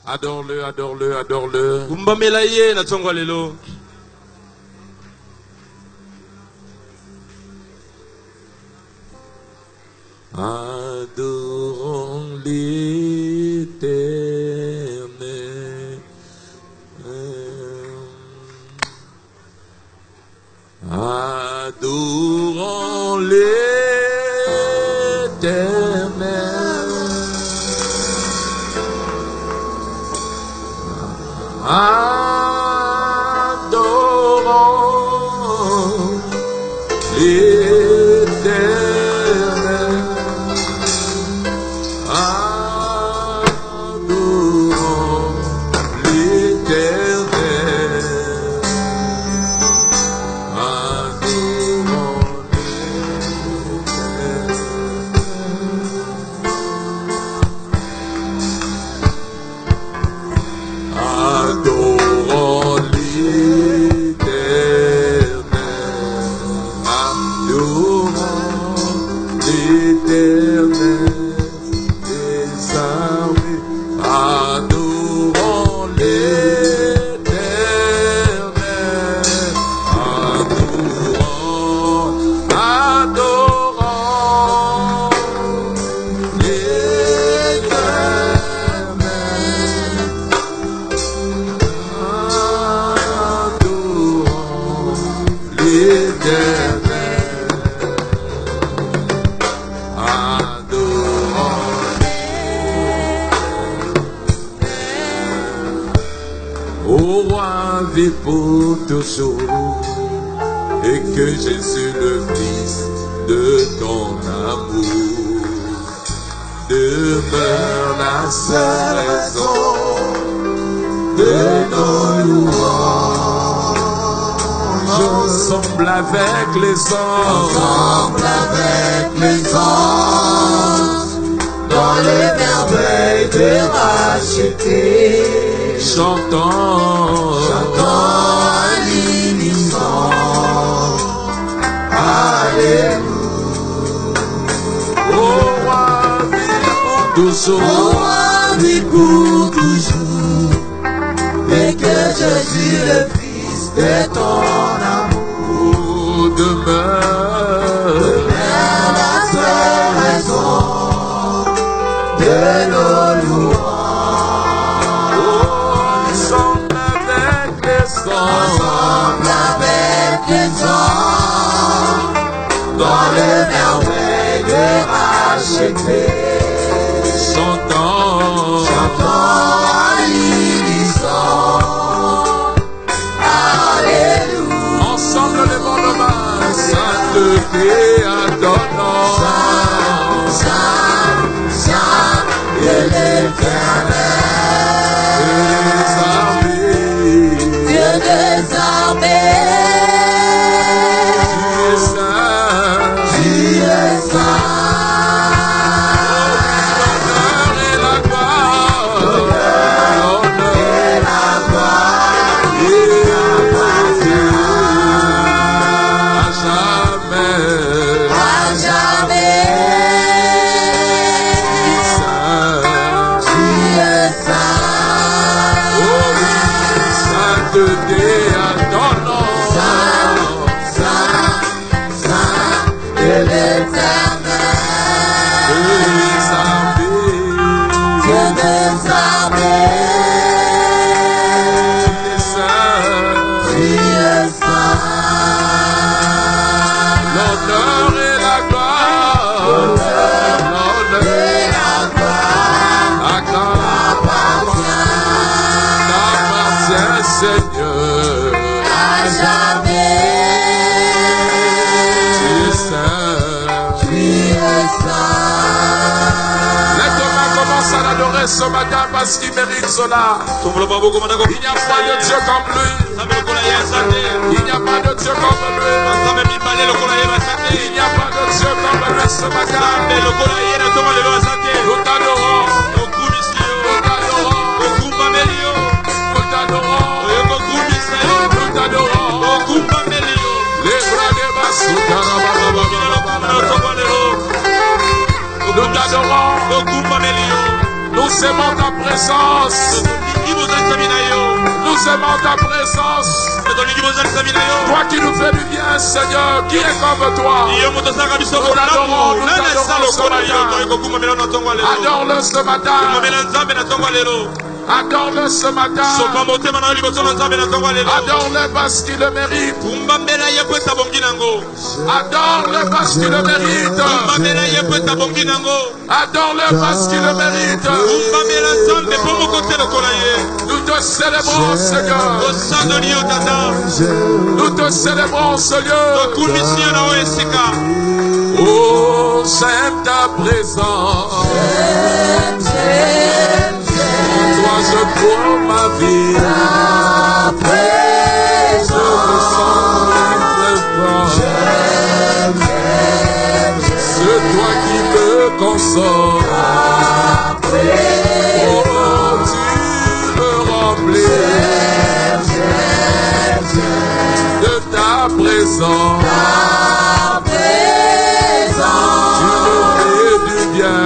Adore-le, adore-le, adore-le. Adorons l'Éternel. Adorons l'Éternel. Adorons l'Éternel. Adorons l'Éternel. Adorons l'Éternel. Adorons l'Éternel des armées. Adorons l'Éternel. Adorons, adorons l'Éternel. Adorons l'Éternel. Adorons. Ô roi, vis pour toujours, et que Jésus le Fils de ton amour demeure la seule raison de nos louanges. Ensemble avec les anges, Ensemble avec les anges, dans les merveilles de racheter, chantons, chantons à l'unisson. Alléluia. ô roi, vis pour toujours, Au roi vit pour toujours, et que Jésus le Fils de ton amour demeure est la seule raison de nos louanges. ensemble avec les anges, Ensemble avec les anges, dans les merveilles de racheter, chantons, chantons à l'unisson. Alléluia. ensemble levons nos mains, sainteté adorons. Saint, Saint de l'Éternel, Les armées, Dieu des armées, tu es saint. tu es saint. L'honneur et la gloire, l'honneur Et la gloire appartient à jamais. à jamais. Saint, Tu es saint. oh oui, sainteté adorons. Saint, Saint de l'Éternel, Les armées, Dieu des armées, tu es saint. tu es saint. L'honneur et la gloire, l'honneur Et la gloire t'appartient, Seigneur. à jamais. Tu es saint. Tu es saint. Lève tes mains, commence à l'adorer ce matin parce qu'il mérite cela. Il n'y a pas de Dieu comme lui. Il n'y a pas de Dieu comme lui. Il n'y a pas de Dieu comme lui ce matin. Nous t'adorons. Nous t'adorons. Nous t'adorons. Nous t'adorons. Les bras des Nous t'adorons. Nous aimons ta présence. Nous aimons ta présence. Toi qui nous fais du bien, Seigneur, qui est comme toi? Nous t'adorons ce matin. Adore-le ce matin. Adore-le ce matin. Adore-le parce qu'il le mérite. Adore-le parce qu'il le mérite. Adore-le parce qu'il le mérite. Nous te célébrons, Seigneur. Nous te célébrons, Seigneur. Oh, j'aime ta présence. Toi, je dois ma vie. Ta présence. C'est toi qui me console. Oh, tu me remplis de ta présence. Tu me fais du bien.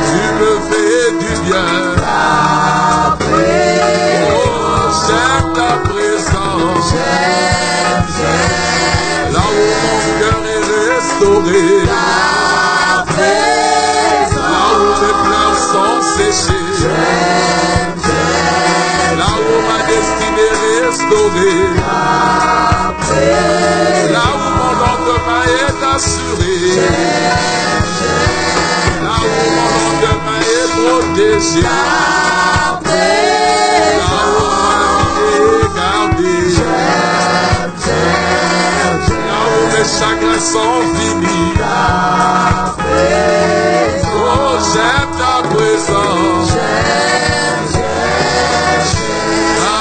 Tu me fais du bien. Oh, j'aime ta présence. Là où mon cœur est restauré. Là où mes pleurs sont séchés. Là où ma destinée est restaurée. Là où mon lendemain est assuré. Là où mon lendemain est protégé. Là où ma vie est gardée. Là où mes chagrins sont finis. Oh, j'aime ta présence. Ta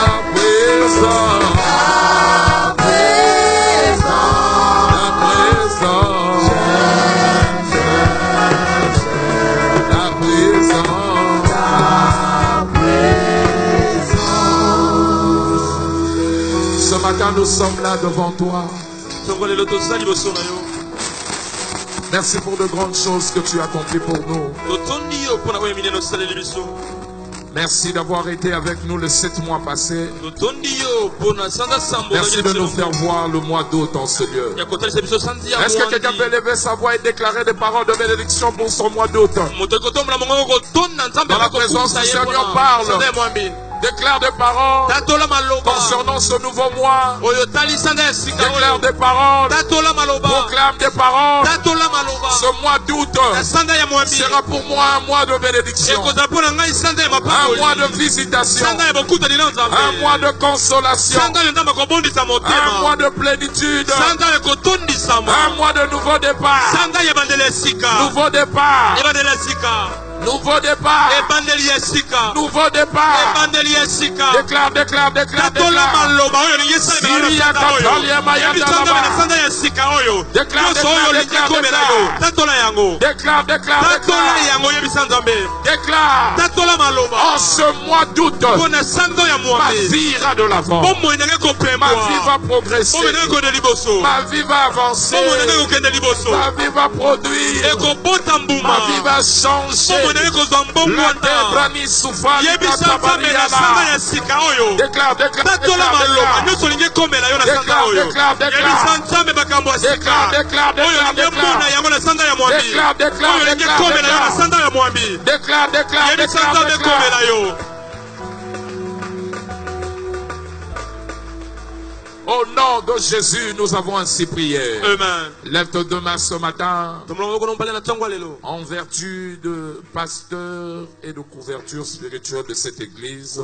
présence. Ce matin, nous sommes là devant toi. Merci pour de grandes choses que tu as accomplies pour nous. Merci d'avoir été avec nous les 7 mois passés. Merci de nous faire voir le mois d'août en ce lieu. Est-ce que quelqu'un peut lever sa voix et déclarer des paroles de bénédiction pour son mois d'août? Dans la présence du Seigneur, parle. Déclare des paroles concernant ce nouveau mois. Déclare des paroles. Proclame des paroles. Ce mois d'août sera pour moi un mois de bénédiction. Un mois de visitation. Un mois de consolation. Un mois de plénitude. Un mois de nouveau départ. Nouveau départ. Nouveau départ. Nouveau départ. Déclare. Déclare. En ce mois d'août, ma vie ira de l'avant. Ma vie va progresser. Ma vie va avancer. Ma vie va produire. Ma vie va changer. Déclare. Au nom de Jésus, nous avons ainsi prié. Amen. Lève tes deux mains ce matin en vertu de pasteur et de couverture spirituelle de cette église. Et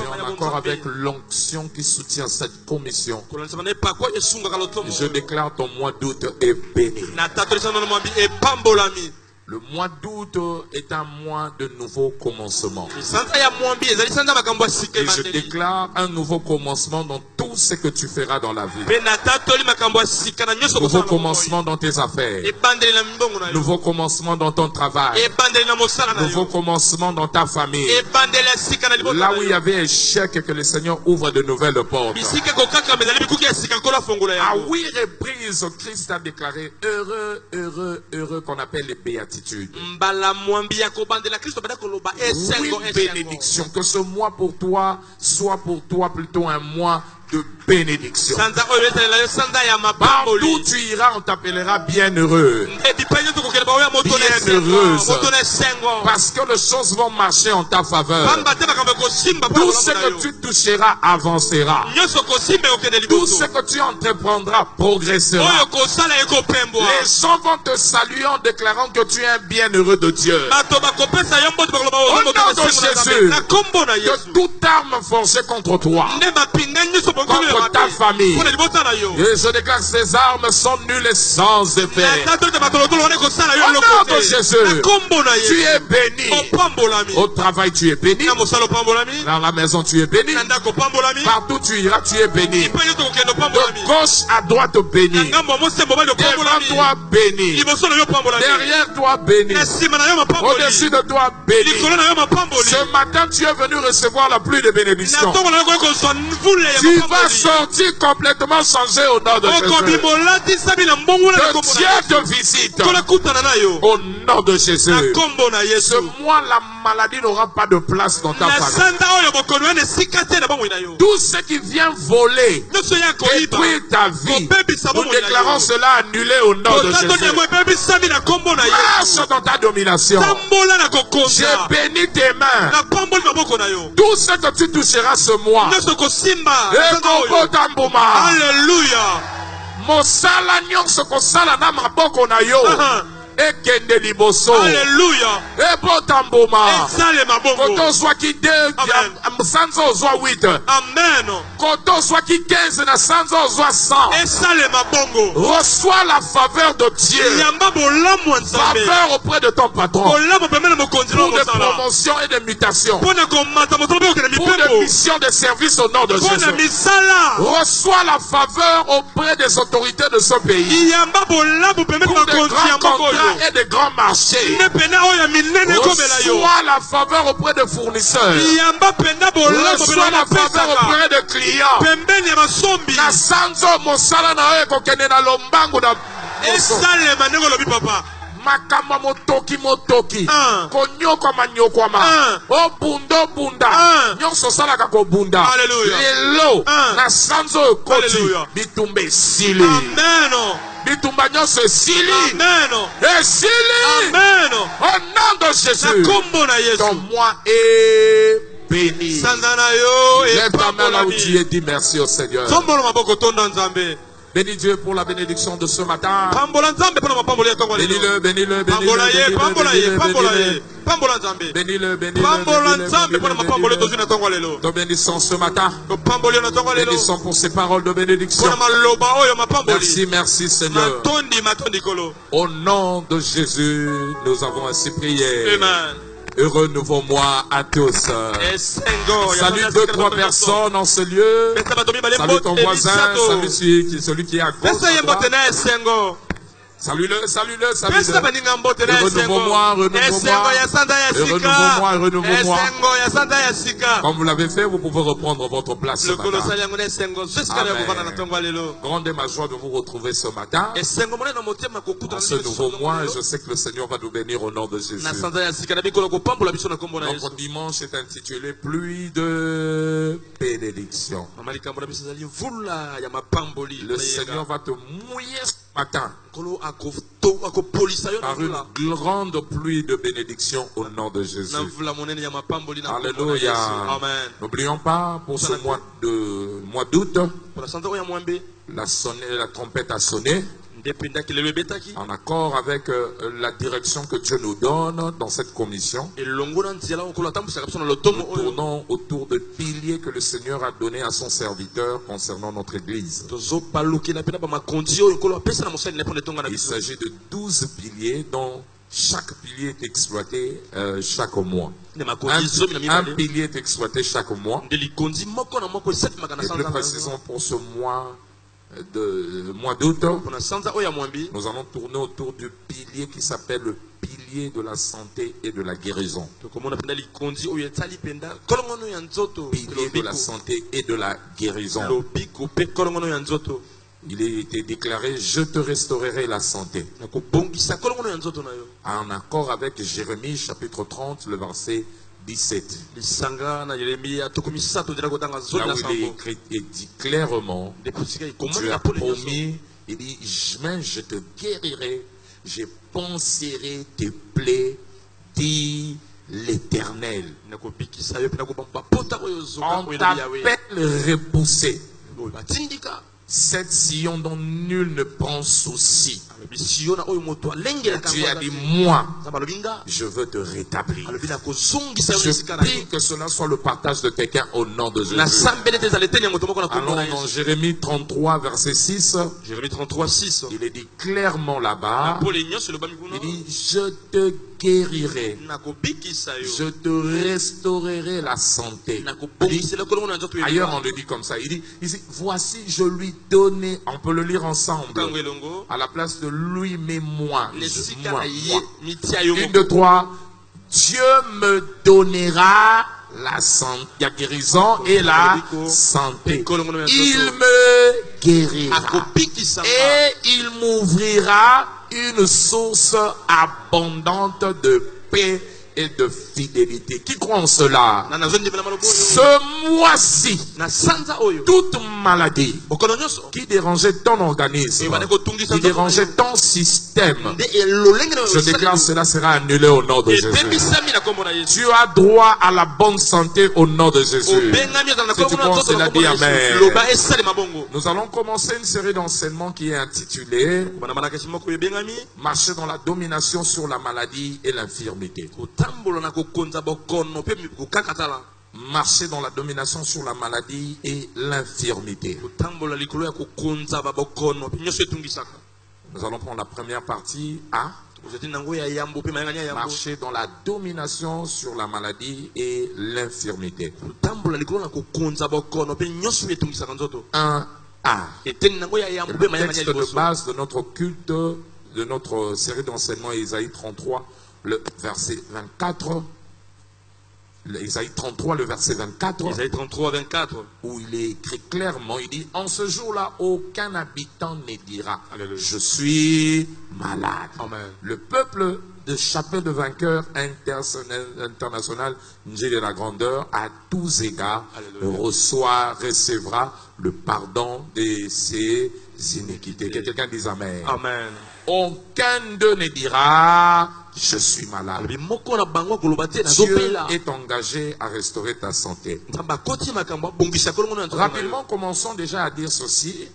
en accord avec l'onction qui soutient cette commission, je déclare ton mois d'août est béni. Le mois d'août est un mois de nouveau commencement. Et je déclare un nouveau commencement dans tout ce que tu feras dans la vie. Nouveau commencement dans tes affaires. Nouveau commencement dans ton travail. Nouveau commencement dans ta famille. Là où il y avait échec, que le Seigneur ouvre de nouvelles portes. À 8 reprises, Christ a déclaré heureux, heureux, heureux, qu'on appelle les béatitudes. Oui, bénédiction. Que ce mois pour toi soit pour toi plutôt un mois de bénédiction. Partout tu iras, on t'appellera bienheureux. Bienheureuse. Parce que les choses vont marcher en ta faveur. Tout ce que tu toucheras avancera. Tout ce que tu entreprendras progressera. Les gens vont te saluer en déclarant que tu es un bienheureux de Dieu. Au nom de Jésus, que toute arme forgée contre toi, contre ta famille, et je déclare que ces armes sont nulles et sans effet. Au nom de Jésus, tu es béni. Au travail, tu es béni. Dans la maison, tu es béni. Partout tu iras, tu es béni. De gauche à droite, béni. Devant toi, béni. Derrière toi, béni. Au-dessus de toi, béni. Ce matin, tu es venu recevoir la pluie de bénédiction. Tu vas sortir complètement changé au nom de Jésus. Que Dieu te visite. Au nom de Jésus. Ce mois, la maladie n'aura pas de place dans ta famille. Tout ce qui vient voler, détruire ta vie, nous déclarons cela annulé au nom de Jésus. Marche dans ta domination. J'ai béni tes mains. Tout ce que tu toucheras ce mois. Alléluia. Mosala nyonso kosala na maboko na yo. Ekende liboso. Alléluia. Ebotamboma. Koto swaki 2, sanzo ozwa 8. Amen. Koto swaki 15 na sanzo ozwa 100. Reçois la faveur de Dieu. Faveur auprès de ton patron. Pour des promotions et des mutations. Pour des missions de service au nom de Jésus. Reçois la faveur auprès des autorités de ce pays. Pour des grands contrats et des grands marchés. Reçois la faveur auprès des fournisseurs. Reçois la faveur auprès des clients. Na sanzo mosala na eko kene na lombangu na makamba motoki konyokwa manyokwama obunda nyonso salaka kobunda lelo na sanzo ekoti bitumba esili. Bitumba nyonso esili. Esili. Au nom de Jésus. Ton mois est béni. Lève ta main là où tu es, dis merci au Seigneur. Bénis Dieu pour la bénédiction de ce matin. Bénis-le, bénis-le, bénis-le, bénis-le, bénis-le. Te bénissons ce matin. Bénissons pour ces paroles de bénédiction. Merci, merci Seigneur. Au nom de Jésus, nous avons ainsi prié. Amen. Heureux nouveau mois à tous. Salut 2-3 personnes en ce lieu. Salut ton voisin. Salut celui qui est à gauche. Salut-le, salut-le, salut-le. Renouveau-moi, renouveau-moi. Renouveau-moi. Comme vous l'avez fait, vous pouvez reprendre votre place ce matin. Amen. Grande est ma joie de vous retrouver ce matin. Dans ce nouveau mois, et je sais que le Seigneur va nous bénir au nom de Jésus. Notre dimanche est intitulé Pluie de bénédiction. Le Seigneur va te mouiller ce matin par une grande pluie de bénédiction au nom de Jésus. Alléluia. N'oublions pas pour ce mois d'août, la trompette a sonné. En accord avec la direction que Dieu nous donne dans cette commission, nous tournons autour de piliers que le Seigneur a donnés à son serviteur concernant notre Église. Il s'agit de 12 piliers dont chaque pilier est exploité chaque mois. Un Pilier est exploité chaque mois. Et plus précisément pour ce mois d'août, nous allons tourner autour du pilier qui s'appelle le pilier de la santé et de la guérison. Pilier de la santé et de la guérison. Il a été déclaré, je te restaurerai la santé. En accord avec Jérémie chapitre 30, le verset 17. Là où il est écrit et dit clairement, tu as promis, il dit, mais je te guérirai, je panserai tes plaies, dit l'Éternel. On t'appelle repoussé. Cette Sion dont nul ne prend souci. Tu as dit, moi, je veux te rétablir. Je prie que cela soit le partage de quelqu'un au nom de Jésus. Allons dans Jérémie 33, verset 6. Jérémie 33, 6. Il est dit clairement là-bas, il dit, je te guérirai, je te restaurerai la santé. Ailleurs on le dit comme ça, il dit ici, voici je lui donnais, on peut le lire ensemble, à la place de lui, mais moi. Une, deux, trois. Dieu me donnera la santé, la guérison et la santé. Il me guérira et il m'ouvrira une source abondante de paix et de fidélité. Qui croit en cela? Ce mois-ci, toute maladie qui dérangeait ton organisme, qui dérangeait ton système, je déclare cela sera annulé au nom de Jésus. Tu as droit à la bonne santé au nom de Jésus. Si tu penses cela, dis Amen. Nous allons commencer une série d'enseignements qui est intitulée Marcher dans la domination sur la maladie et l'infirmité. Marcher dans la domination sur la maladie et l'infirmité. Nous allons prendre la première partie A. Marcher dans la domination sur la maladie et l'infirmité. 1A. Le texte de base de notre culte, de notre série d'enseignements Isaïe 33, le verset 24. Isaïe 33, le verset 24. Isaïe 33, 24. Où il est écrit clairement, il dit, en ce jour-là, aucun habitant ne dira, je suis malade. Amen. Le peuple de Chapelle de Vainqueur international, Dieu de la grandeur, à tous égards, recevra le pardon de ses iniquités. Que quelqu'un dise Amen. Amen. Aucun d'eux ne dira, je suis malade. Dieu est engagé à restaurer ta santé. Rapidement, commençons déjà à dire ceci.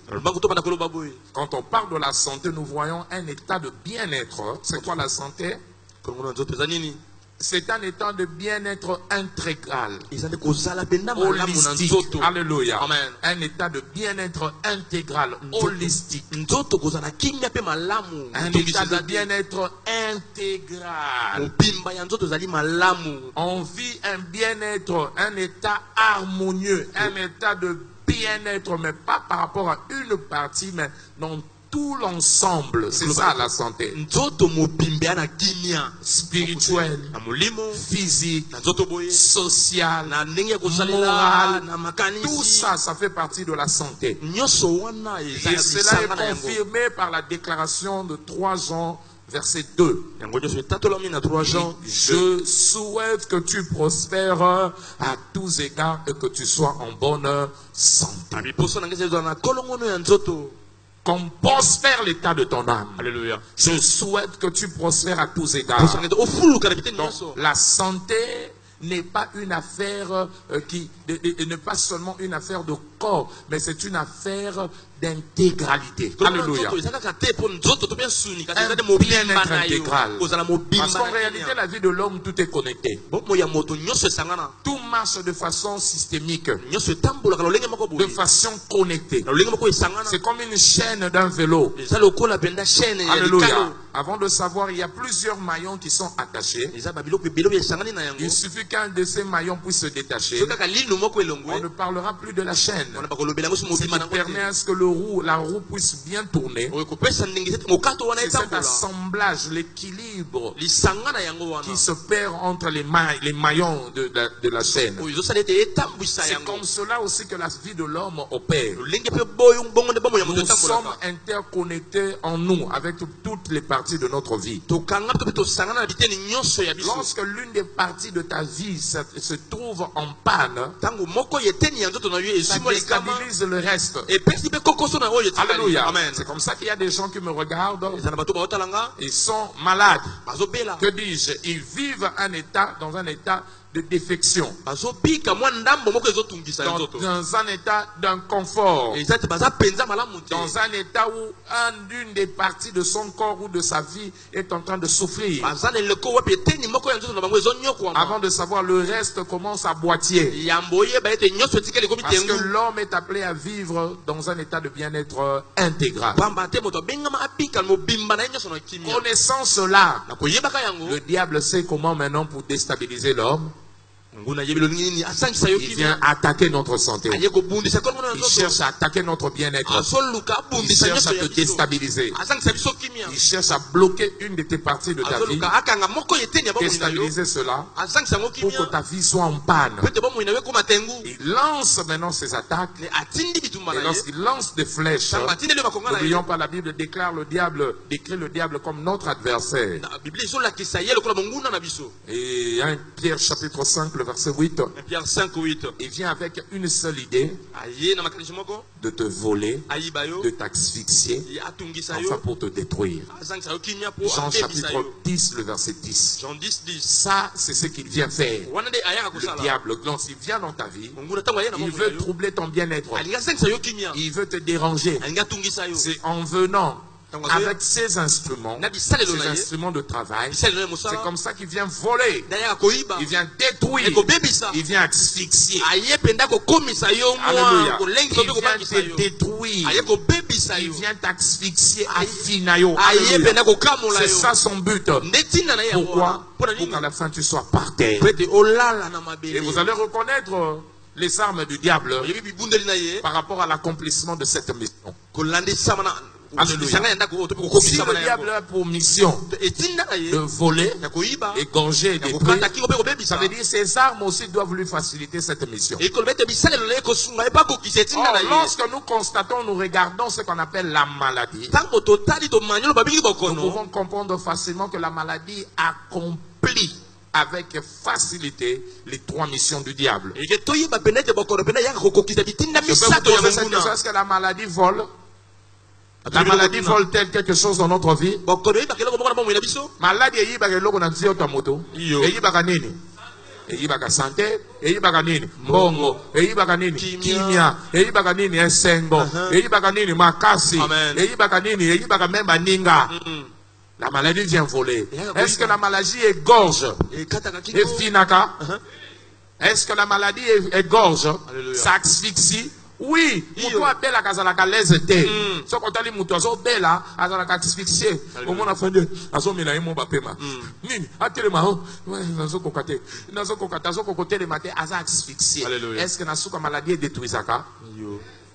Quand on parle de la santé, nous voyons un état de bien-être. C'est quoi la santé? C'est un état de bien-être intégral. Holistique. Alléluia. Amen. Un état de bien-être intégral, holistique. Un état de bien-être intégral. On vit un bien-être, un état harmonieux, un état de bien-être, mais pas par rapport à une partie, mais dans tout l'ensemble. C'est ça la santé. Spirituel, physique, social, moral. Tout ça, ça fait partie de la santé. Et cela est confirmé par la déclaration de 3 Jean, verset 2. Je souhaite que tu prospères à tous égards et que tu sois en bonne santé. Qu'on prospère l'état de ton âme. Alléluia. Je souhaite que tu prospères à tous égards. Donc, la santé n'est pas une affaire n'est pas seulement une affaire de corps, mais c'est une affaire d'intégralité. Alléluia. Un bien-être intégral. Parce qu'en réalité, la vie de l'homme, tout est connecté. Tout marche de façon systémique, de façon connectée. C'est comme une chaîne d'un vélo. Alléluia. Avant de savoir, il y a plusieurs maillons qui sont attachés. Il suffit qu'un de ces maillons puisse se détacher. On ne parlera plus de la chaîne. Ce qui permet à ce que la roue puisse bien tourner. C'est cet assemblage, l'équilibre qui se perd entre les maillons de la chaîne. C'est comme cela aussi que la vie de l'homme opère. Nous sommes interconnectés en nous avec toutes les parties de notre vie. Lorsque l'une des parties de ta vie se trouve en panne, ça déstabilise le reste. Alléluia. C'est comme ça qu'il y a des gens qui me regardent. Ils sont malades. Que dis-je? Ils vivent dans un état de défection, dans un état d'inconfort, dans un état où une des parties de son corps ou de sa vie est en train de souffrir. Avant de savoir, le reste commence à boiter. Parce que l'homme est appelé à vivre dans un état de bien-être intégral. Connaissant cela, le diable sait comment maintenant pour déstabiliser l'homme. Il vient attaquer notre santé. Il cherche à attaquer notre bien-être. Il cherche à te déstabiliser. Il cherche à bloquer une de tes parties de ta vie. Déstabiliser cela pour que ta vie soit en panne. Il lance maintenant ses attaques. Et lorsqu'il lance des flèches, n'oublions pas, la Bible décrit le diable comme notre adversaire. Et 1 Pierre chapitre 5, le verset 8, il vient avec une seule idée: de te voler, de t'asphyxier, enfin pour te détruire. Jean chapitre 10, le verset 10. Ça, c'est ce qu'il vient faire. Le diable, lorsqu'il vient dans ta vie, il veut troubler ton bien-être. Il veut te déranger. C'est en venant avec ses instruments de travail, c'est comme ça qu'il vient voler, il vient détruire, il vient asphyxier. Alléluia. Il vient te détruire, il vient t'asphyxier à finayo. C'est ça son but. Pourquoi? Pour qu'à la fin tu sois par terre. Et vous allez reconnaître les armes du diable par rapport à l'accomplissement de cette mission. Alléluia. Si le diable a pour mission de voler, égorger et détruire, ça veut dire que ces armes aussi doivent lui faciliter cette mission. Or, lorsque nous constatons, nous regardons ce qu'on appelle la maladie, nous pouvons comprendre facilement que la maladie accomplit avec facilité les trois missions du diable. Je peux vous poser cette question: est-ce que la maladie vole? La maladie vole-t-elle quelque chose dans notre vie? Maladie est yibaka na nzio ta moto. Yibaka nini? Yibaka santé, yibaka nini? Bongo, yibaka nini? Kimia, yibaka nini? Esengo, yibaka nini? Makasi, yibaka nini? Yibaka même baninga. La maladie vient voler. Est-ce que la maladie égorge? Et finaka? Est-ce que la maladie égorge? Ça asphyxie? Oui, mutu abela kazalaka leze te. So kotali mutu azo bela azalaka asphyxié. Omona fande azo mina yemo bapema. Nini atelema ho nazo kokate. Nazo kokata azo kokotele mate aza asphyxié. Est-ce que nasuka maladie détruisaka?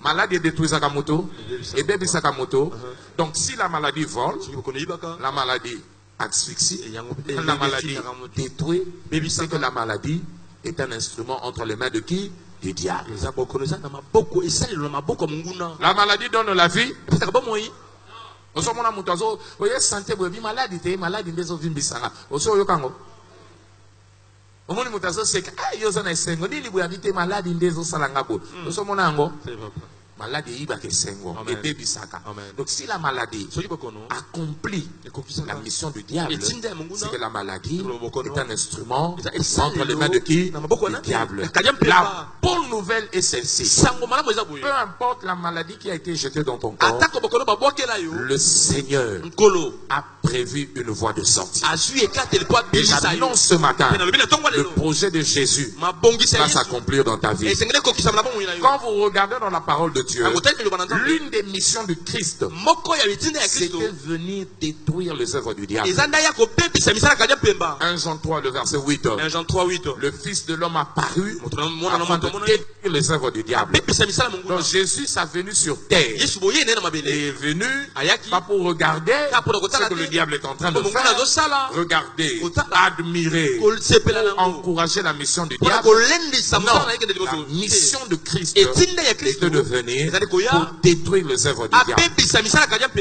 Maladie détruisaka moto et bebisaka moto. Donc si la maladie vole, la maladie asphyxie, la maladie détruit, c'est que la maladie est un instrument entre les mains de qui? Du diable. La maladie donne la vie. Maladie Amen. et bisaka. Amen. Donc si la maladie accomplit la mission du diable, c'est que la maladie est un instrument entre les mains de qui? Du diable. La bonne nouvelle est celle-ci. Peu importe la maladie qui a été jetée dans ton corps, le Seigneur a prévu une voie de sortie. Et j'annonce ce matin, le projet de Jésus va s'accomplir dans ta vie. Quand vous regardez dans la parole de Dieu, l'une des missions du Christ, c'était venir détruire les œuvres du diable. 1 Jean 3, le verset 8. Le Fils de l'homme a paru afin de détruire les œuvres du diable. Donc Jésus est venu sur terre. Il est venu pas pour regarder ce que le diable est en train de faire, regarder, admirer, encourager la mission du diable. Non, la mission de Christ était de venir pour détruire les œuvres du diable.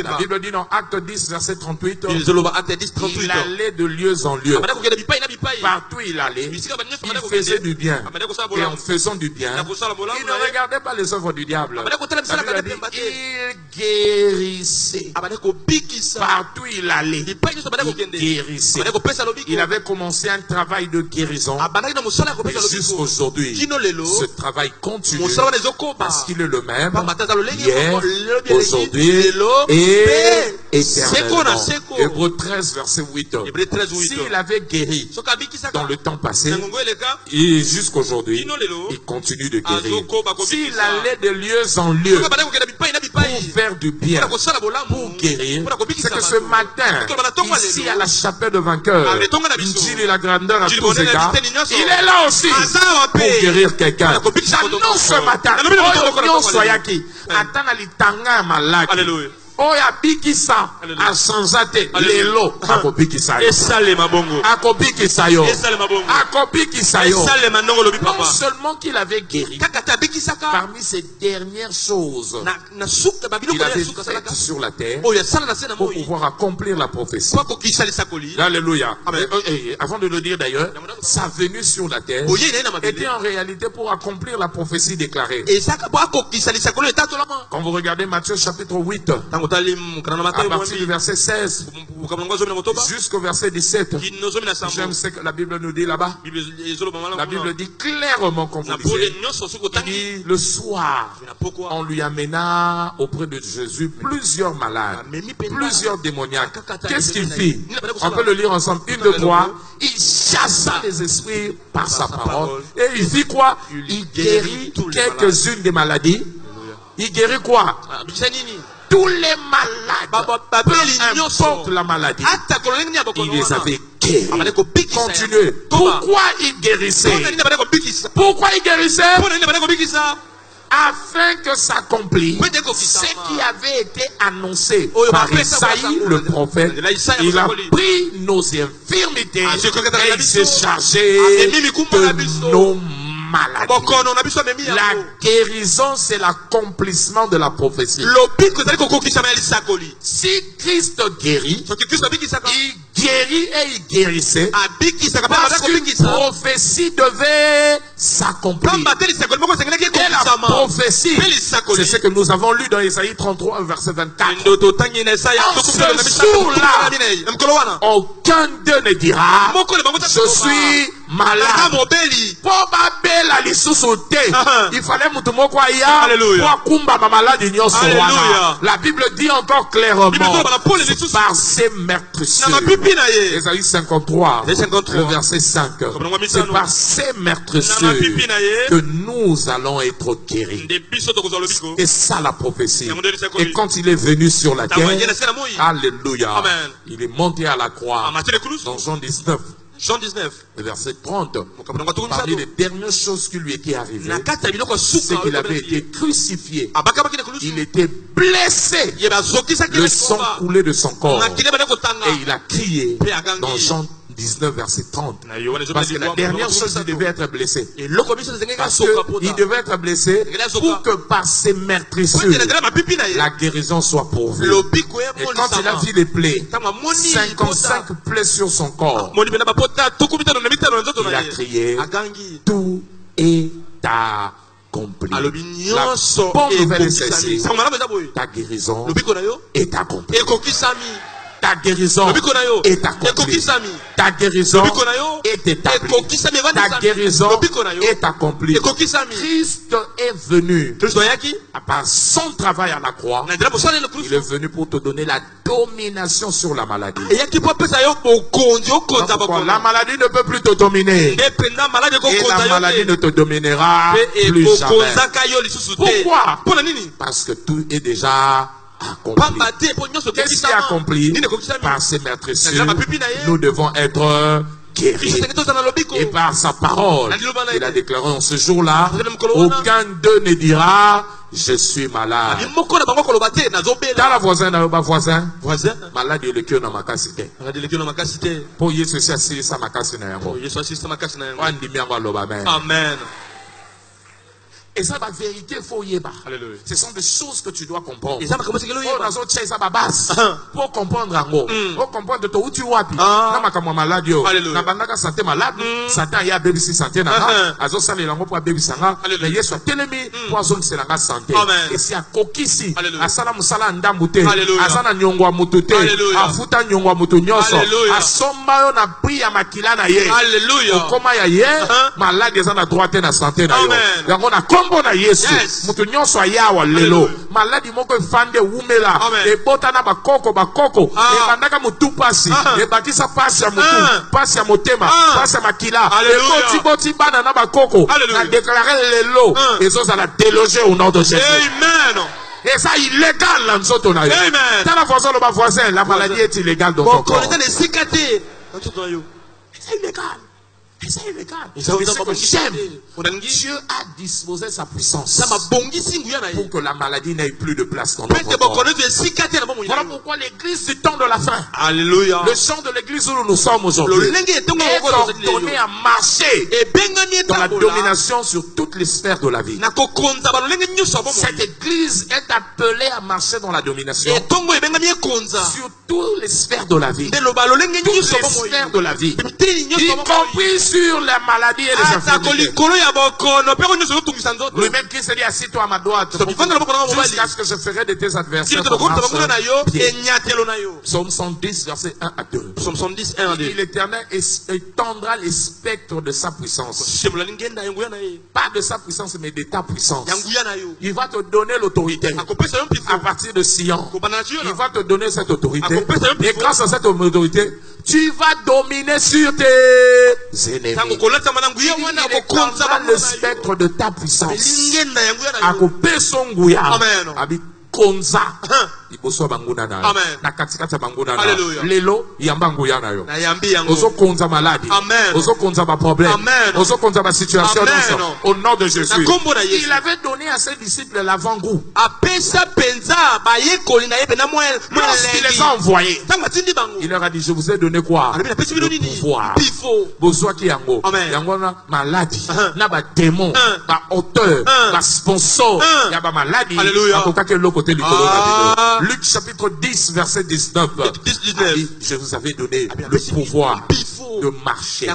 La Bible dit dans Acte 10, verset 38, il allait de lieu en lieu. Partout il allait, il faisait du bien. Et en faisant du bien, il ne regardait pas les œuvres du diable. La Bible dit, il guérissait. Partout il allait, il guérissait. Il avait commencé un travail de guérison. Et jusqu'aujourd'hui, ce travail continue parce qu'il est le même hier, aujourd'hui et éternellement. Hébreux 13, verset 8. S'il avait guéri dans le temps passé et jusqu'aujourd'hui, il continue de guérir. S'il allait de lieu en lieu pour faire du bien, pour guérir, c'est que ce matin, ici à la chapelle de vainqueurs, Dieu et la grandeur à tous égards, il est là aussi pour guérir quelqu'un. J'annonce ce matin, Alléluia. Oya bikisa asanzate lelo akobikisa yo akobikisa yo akobikisa yo. Non seulement qu'il avait guéri, parmi ces dernières choses qu'il avait faites sur la terre pour pouvoir accomplir la prophétie. Alléluia. Avant de le dire d'ailleurs, sa venue sur la terre était en réalité pour accomplir la prophétie déclarée. Quand vous regardez Matthieu chapitre 8, à partir du verset 16 jusqu'au verset 17, j'aime ce que la Bible nous dit là-bas. La Bible dit clairement, comme vous disiez, il dit, le soir, on lui amena auprès de Jésus plusieurs malades, plusieurs démoniaques. Qu'est-ce qu'il fit? On peut le lire ensemble. 1, 2, 3. Il chassa les esprits par sa parole. Et il fit quoi? Il guérit quelques-unes des maladies. Il guérit quoi? Tous les malades, peu importe la maladie, il les avait guéris. Continuez. Pourquoi il guérissait? Pourquoi il guérissait? Afin que s'accomplisse ce qui avait été annoncé par Isaïe le prophète. Il a pris nos infirmités et il s'est chargé de nos maladies. La guérison, c'est l'accomplissement de la prophétie. Si Christ guérit, il guérit et il guérissait parce qu'une prophétie devait s'accomplir. Et la prophétie, c'est ce que nous avons lu dans Isaïe 33, verset 24. En ce jour-là, aucun d'eux ne dira, je suis malade. Il fallait la Bible dit encore clairement, par ses meurtrissures. Ésaïe 53, le verset 5. C'est par ces meurtrissures que nous allons être guéris. Et ça la prophétie. Et quand il est venu sur la terre, alléluia, il est monté à la croix. Dans Jean 19. Jean 19, le verset 30, parmi les dernières choses qui lui étaient arrivées, c'est qu'il avait été crucifié. Il était blessé. Le sang coulait de son corps. Et il a crié dans Jean 19, verset 30. Parce que la dernière chose, il devait être blessé. Parce qu'il devait être blessé pour que par ses meurtrissures, la guérison soit pourvue. Et quand il a vu les plaies, 55 plaies sur son corps, il a crié, tout est accompli. accompli. La La bonne nouvelle est celle-ci. Ta guérison est accomplie. Ta guérison est accomplie. Ta guérison est établie. Ta guérison est accomplie. Christ est venu par son travail à la croix. Il est venu pour te donner la domination sur la maladie. La maladie ne peut plus te dominer. Et la maladie ne te dominera plus jamais. Pourquoi? Parce que tout est déjà accompli. Qu'est-ce qui est accompli? Par ses maîtresses, nous devons être guéris. Et par sa parole, il a déclaré en ce jour-là, aucun d'eux ne dira je suis malade. Dans la voisin, malade est le cœur dans ma casité. Pour y ceci, c'est ça ma casité. Amen. Et ça, la vérité, faut y être. Ce sont des choses que tu dois comprendre. Pour comprendre, pour comprendre où tu vas. Comme malade, santé malade, Satan y a baby santé, azo sali lango pour baby sanga, mais yesu a télémi pour zone c'est la santé. Et si a kokisi, a sala musala ndambute, a sana nyongwa mutute, a futa nyongwa mutu nyonso, a somba yo na priya makila na ye. Koma ya ye, malade za na droite na santé na yo. Yango na na Yesu mutu nyonso ayawa lelo maladi moko fande wumela e botana bakoko e bandaka mutu pasi e bakisa pasi ya mutu pasi ya motema pasi ya makila e boti bana na bakoko na déclarer lelo et ça la déloger au nom de Jésus. Amen. Et ça illégal là nzoto na yo. Dans la voisin la maladie est illégale dans ton corps. C'est illégal. Et c'est illégal. Dieu a disposé sa puissance pour que la maladie n'ait plus de place dans notre corps. Voilà pourquoi l'église du temps de la fin, alléluia, le chant de l'église où nous sommes aujourd'hui, est ordonné à marcher dans la domination sur toutes les sphères de la vie. Cette église est appelée à marcher dans la domination sur toutes les sphères de la vie. Toutes les sphères de la vie, y compris sur la maladie et les infirmités. Lui-même qui se dit assis-toi à ma droite jusqu'à ce que je ferai de tes adversaires ton marche-pied. Psaume 110 verset 1 à 2. Psaume 110 1 à 2. L'Éternel étendra les spectres de sa puissance. Pas de sa puissance mais de ta puissance. Il va te donner l'autorité à partir de Sion. Il va te donner cette autorité et grâce à cette autorité tu vas dominer sur tes ennemis. Il étendra le spectre de ta puissance. Akope songuya. Amen. Konza iboso banguna na na katikata banguna na lelo yamba nguya na yo ozo konza maladie ozo konza ba problème ozo konza ba situation au nom de Jésus. Il avait donné à ses disciples l'avant-goût lorsqu'il les a envoyés. Il leur a dit je vous ai donné quoi? Le pouvoir. Bozo ki yango yango na maladie na ba démon ba auteur ba sponsor ya ba maladie akokake loko. Luc chapitre 10 verset 19. Je vous avais donné le pouvoir de marcher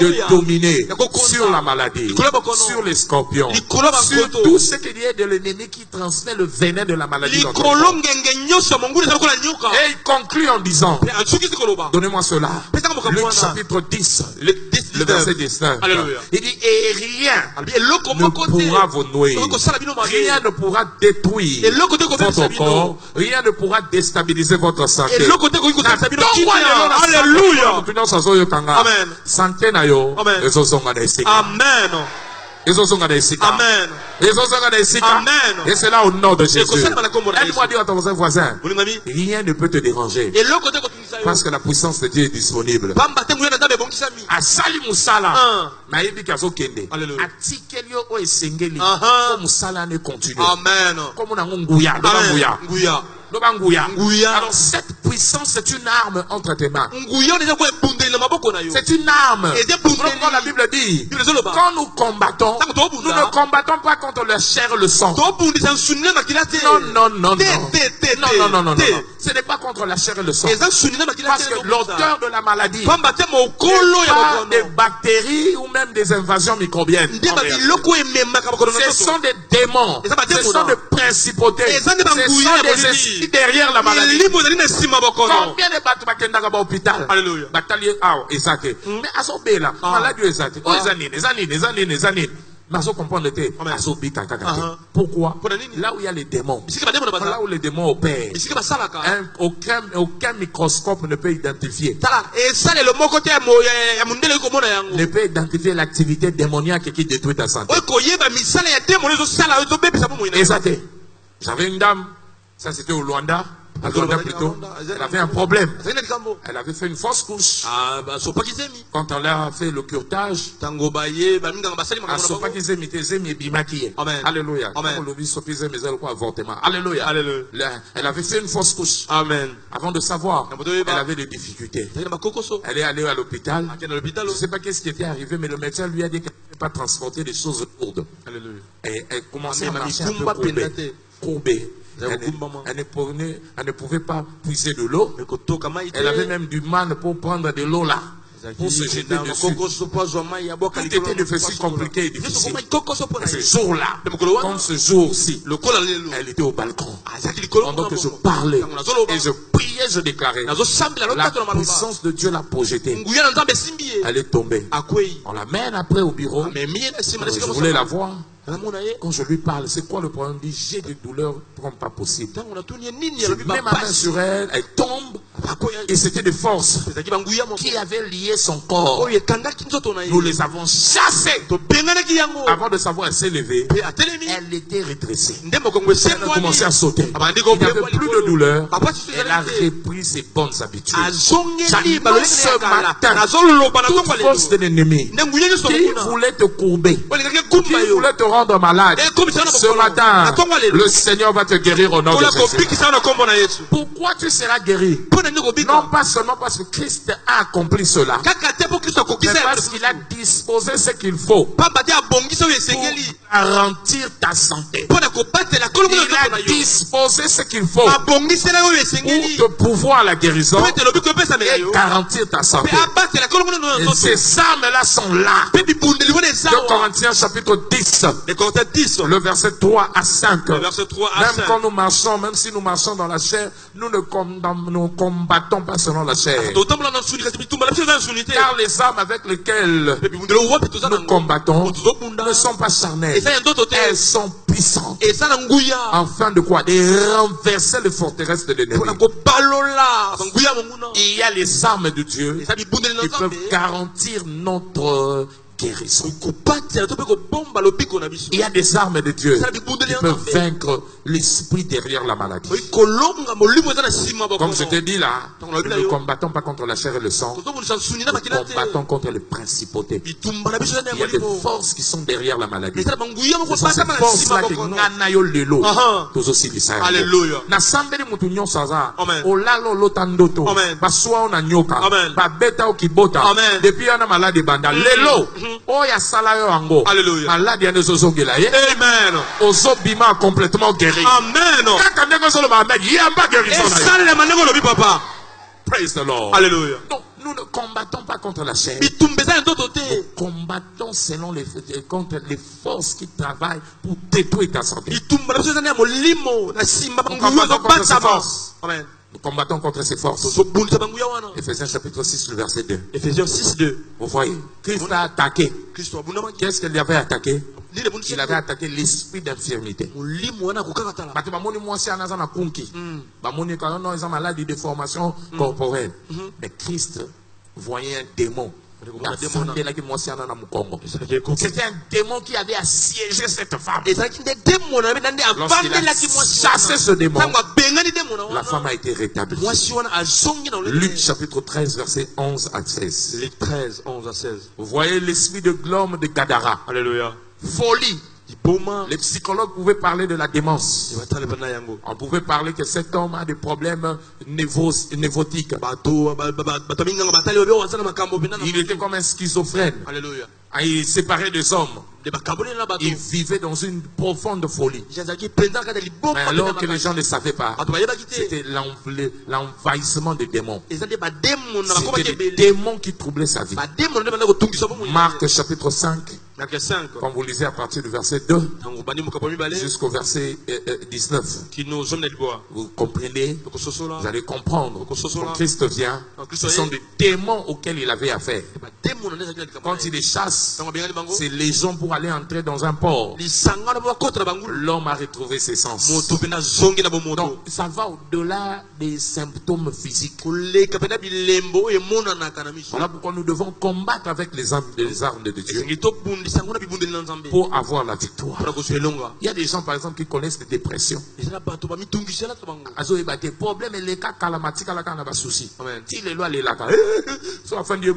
de dominer sur la maladie, sur les scorpions, sur tout ce qu'il y a de l'ennemi qui transmet le venin de la maladie. Et il conclut en disant, donnez-moi cela. Luc chapitre 10 le verset 19. Il dit, et rien ne pourra vous nuire. Rien ne pourra détruire votre corps. Rien ne pourra déstabiliser votre santé. Alléluia. Amen. Santé na yo. Amen. Amen. Amen. Et c'est là au nom de Jésus. Aide-moi dire à ton voisin, rien ne peut te déranger. Parce que la puissance de Dieu est disponible. Asali musala. Maïbi kazo kende. Atikeli o esengeli. Ko musala ne continue. Amen. Comme on a nguya. Alors cette puissance c'est une arme entre tes mains. C'est une arme. Quand la Bible dit, quand nous combattons, nous ne combattons pas contre la chair et le sang. Non. Ce n'est pas contre la chair et le sang. Parce que l'auteur de la maladie n'est pas des bactéries ou même des invasions microbiennes. Ce sont des démons. Ce sont des principautés. Ce sont des esprits derrière la maladie. Combien de bateaux bakendaka ba hôpital? Alléluia. Batali ezake. Mais azobela maladie ezake. Ezanine. Mais azo comprendre te azobika kaka. Pourquoi? Là où il y a les démons. Là où les démons opèrent. Aucun microscope ne peut identifier. Ne peut identifier l'activité démoniaque qui détruit ta santé. Exact. J'avais une dame, ça c'était au Luanda. Plutôt, elle avait un problème. Elle avait fait une fausse couche. Quand on a fait le curtage, Alléluia. Alléluia. Elle avait fait une fausse couche. Amen. Avant de savoir, elle avait des difficultés. Elle est allée à l'hôpital. Je ne sais pas qu'est-ce qui était arrivé, mais le médecin lui a dit qu'elle ne pouvait pas transporter des choses lourdes. Et elle commençait à marcher un peu courbée. Elle ne pouvait pas puiser de l'eau. Elle avait même du mal pour prendre de l'eau là, pour se jeter dessus. Tout était difficile, compliqué et difficile. Ce jour-là, comme ce jour-ci, elle était au balcon. Pendant que je parlais et je priais, je déclarais, la puissance de Dieu l'a projetée. Elle est tombée. On l'amène après au bureau. Je voulais la voir. Quand je lui parle, c'est quoi le problème? Il dit, j'ai des douleurs pas possible. Je mets ma main sur elle, elle tombe. Et c'était des forces qui avaient lié son corps. Nous les avons chassées. Avant de savoir, elle s'est levée. Elle était redressée. Elle a commencé à sauter. Il n'y avait plus de douleur. Elle a repris ses bonnes habitudes. J'annonce ce matin toute force de l'ennemi qui voulait te courber, qui voulait te rendre malade. Ce matin, le Seigneur va te guérir au nom de Jésus. Pourquoi tu seras guéri? Non pas seulement parce que Christ a accompli cela, mais parce qu'il a disposé ce qu'il faut pour garantir ta santé. Il a disposé ce qu'il faut pour te pouvoir la guérison et garantir ta santé. Et ces armes-là sont là. 2 Corinthiens chapitre 10, le verset 3 à 5. Même quand nous marchons, même si nous marchons dans la chair, nous ne combattons pas selon la chair. Car les armes avec lesquelles nous combattons ne sont pas charnelles. Elles sont puissantes. Afin de quoi? De renverser les forteresses de l'ennemi. Il y a les armes de Dieu qui peuvent garantir notre guérison. Il y a des armes de Dieu qui peuvent vaincre l'esprit derrière la maladie. Comme je te dis là, nous ne combattons pas contre la chair et le sang. Nous combattons contre les principautés. Il y a des forces qui sont derrière la maladie. Ce sont ces forces-là qui nganayo lelo. Tous aussi l'Israël. Alléluia. Nasambeli mutu nyonso aza. Olalo lotandoto. Baswa ona nyoka. Babeta okibota. Depuis ana malade banda. Lelo. Oya salayo ango. Alléluia. Malade ane zozongela ye. Amen. Ozobima complètement guéri. Amen. Praise the Lord. Alléluia. Donc, nous ne combattons pas contre la chair. Nous combattons selon contre les forces qui travaillent pour détruire ta santé. Nous combattons contre ces forces. Ephésiens chapitre 6, le verset 2. Ephésiens 6, 2. Vous voyez, Christ a attaqué. Qu'est-ce qu'il avait attaqué? Il avait attaqué l'esprit d'infirmité. Maladie de déformation corporelle. Mais Christ voyait un démon. C'était un démon qui avait assiégé cette femme. Lorsqu'il a chassé ce démon, la femme a été rétablie. Luc chapitre 13, verset 11 à 16. Luc 13, 11 à 16. Vous voyez l'esprit de l'homme de Gadara. Alléluia. Folie. Les psychologues pouvaient parler de la démence. On pouvait parler que cet homme a des problèmes névrotiques. Il était comme un schizophrène. Alléluia. Il séparait des hommes. Il vivait dans une profonde folie. Mais alors que les gens ne savaient pas, c'était l'envahissement des démons. C'était des démons qui troublaient sa vie. Marc chapitre 5. Quand vous lisez à partir du verset 2 jusqu'au verset 19, vous comprenez, vous allez comprendre. Quand Christ vient, ce sont des démons auxquels il avait affaire. Quand il les chasse, c'est les gens pour aller entrer dans un port. L'homme a retrouvé ses sens. Donc ça va au-delà des symptômes physiques. Voilà pourquoi nous devons combattre avec les armes de Dieu pour avoir la victoire. Il y a des gens par exemple qui connaissent des dépressions. Des problèmes et les cas calamatiques à la canne souci. Si les lois les laca, soit fin Dieu,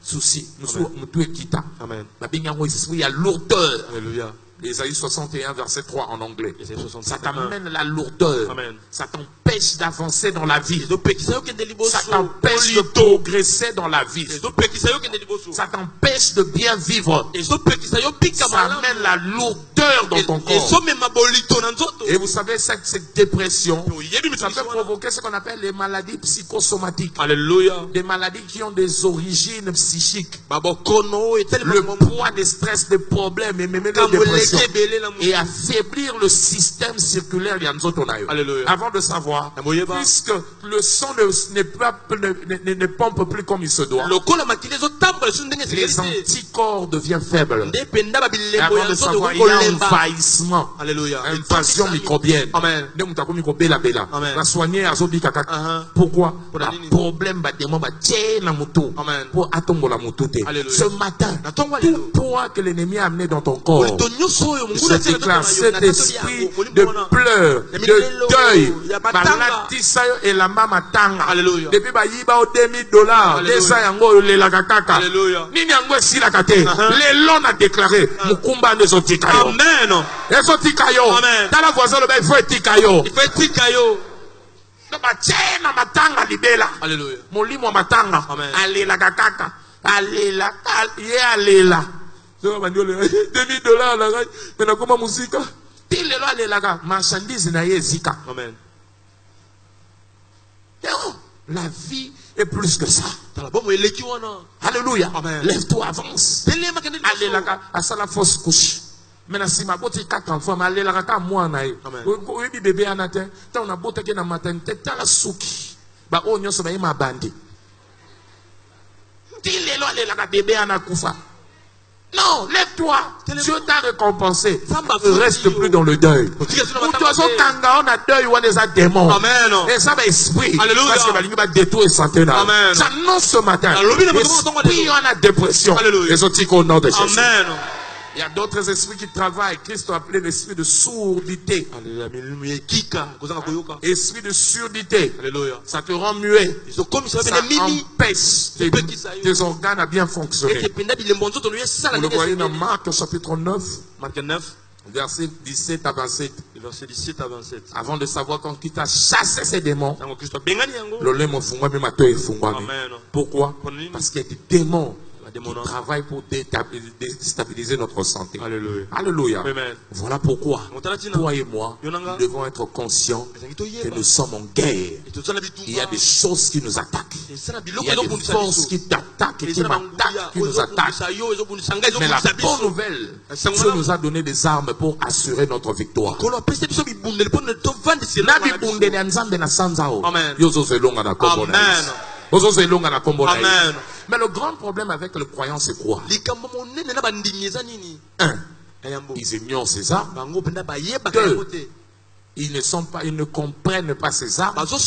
souci, nous tout quitta. Amen. Il y a lourdeur. Alléluia. Ésaïe 61 verset 3 en anglais. Ça t'amène la lourdeur. Amen. Ça t'empêche d'avancer dans la vie. Ça t'empêche de progresser dans la vie. Ça t'empêche de bien vivre. Ça amène la lourdeur dans ton corps. Et vous savez, cette dépression, ça peut provoquer ce qu'on appelle les maladies psychosomatiques. Alléluia. Des maladies qui ont des origines psychiques. Le poids des stress, des problèmes et même des dépressions. Et affaiblir le système circulaire. Alléluia. Avant de savoir, puisque le sang ne pompe plus comme il se doit, les anticorps deviennent faibles. Et avant de savoir, il y a un envahissement, invasion microbienne. Pourquoi? Problème ce matin, tout poids que l'ennemi a amené dans ton corps, je déclare cet esprit de pleurs, de deuil, et la mama tanga. Depuis bayiba au $2000, les ayango le lagakaka. Nini yango esilakate. Les lons a déclaré mukumba ne zotikayo. Amen. Ezotikayo. Tala voisin le il faut etikayo. Il faut etikayo. Bachena matanga libela. Alléluia. Molimo matanga. Allez la kakaka. Allez la allez la. $2000 mais na koma musika. Tile lo allez la marchandise na yezika. Amen. La vie est plus que ça. Alléluia. Lève-toi, avance. Allez là, à ça la fausse couche. Maintenant, si ma beauté 4 enfants, mais allez là, moi, oui, bébé, en atteint, t'as une beauté qui est dans ma tête, t'as la souki. Bah, oh, n'y a pas ma bande. Dis-le, allez là, bébé, en akoufa. Non, lève-toi. Dieu t'a récompensé. Ne reste plus dans le deuil. Pour toi, on a deuil ou on a des démons. Amen. Et ça va esprit. Parce que la va détruire centenaire. J'annonce ce matin. Esprit, on a dépression. Les autres au nom de Jésus. Amen. Il y a d'autres esprits qui travaillent. Christ a appelé l'esprit de sourdité. Esprit de surdité. Alléluia. Ça te rend muet. Ça empêche tes organes à bien fonctionner. Vous le voyez dans Marc chapitre 9. Marc 9. Verset 17 à 27. Verset 17 à 27. Avant de savoir quand il t'a chassé ces démons, le lait m'a fungwa, même à toi, il fungwa. Pourquoi? Parce qu'il y a des démons qui travaillent pour déstabiliser notre santé. Alléluia. Alléluia. Amen. Voilà pourquoi toi et moi, nous devons être conscients que nous sommes en guerre. Il y a des choses qui nous attaquent. Il y a des forces qui t'attaquent et qui m'attaquent, qui nous attaquent. Mais la bonne nouvelle, Dieu nous a donné des armes pour assurer notre victoire. Amen. Mais le grand problème avec le croyant, c'est quoi? Un, ils ignorent ces armes. Deux, ils ne comprennent pas ces armes. Trois,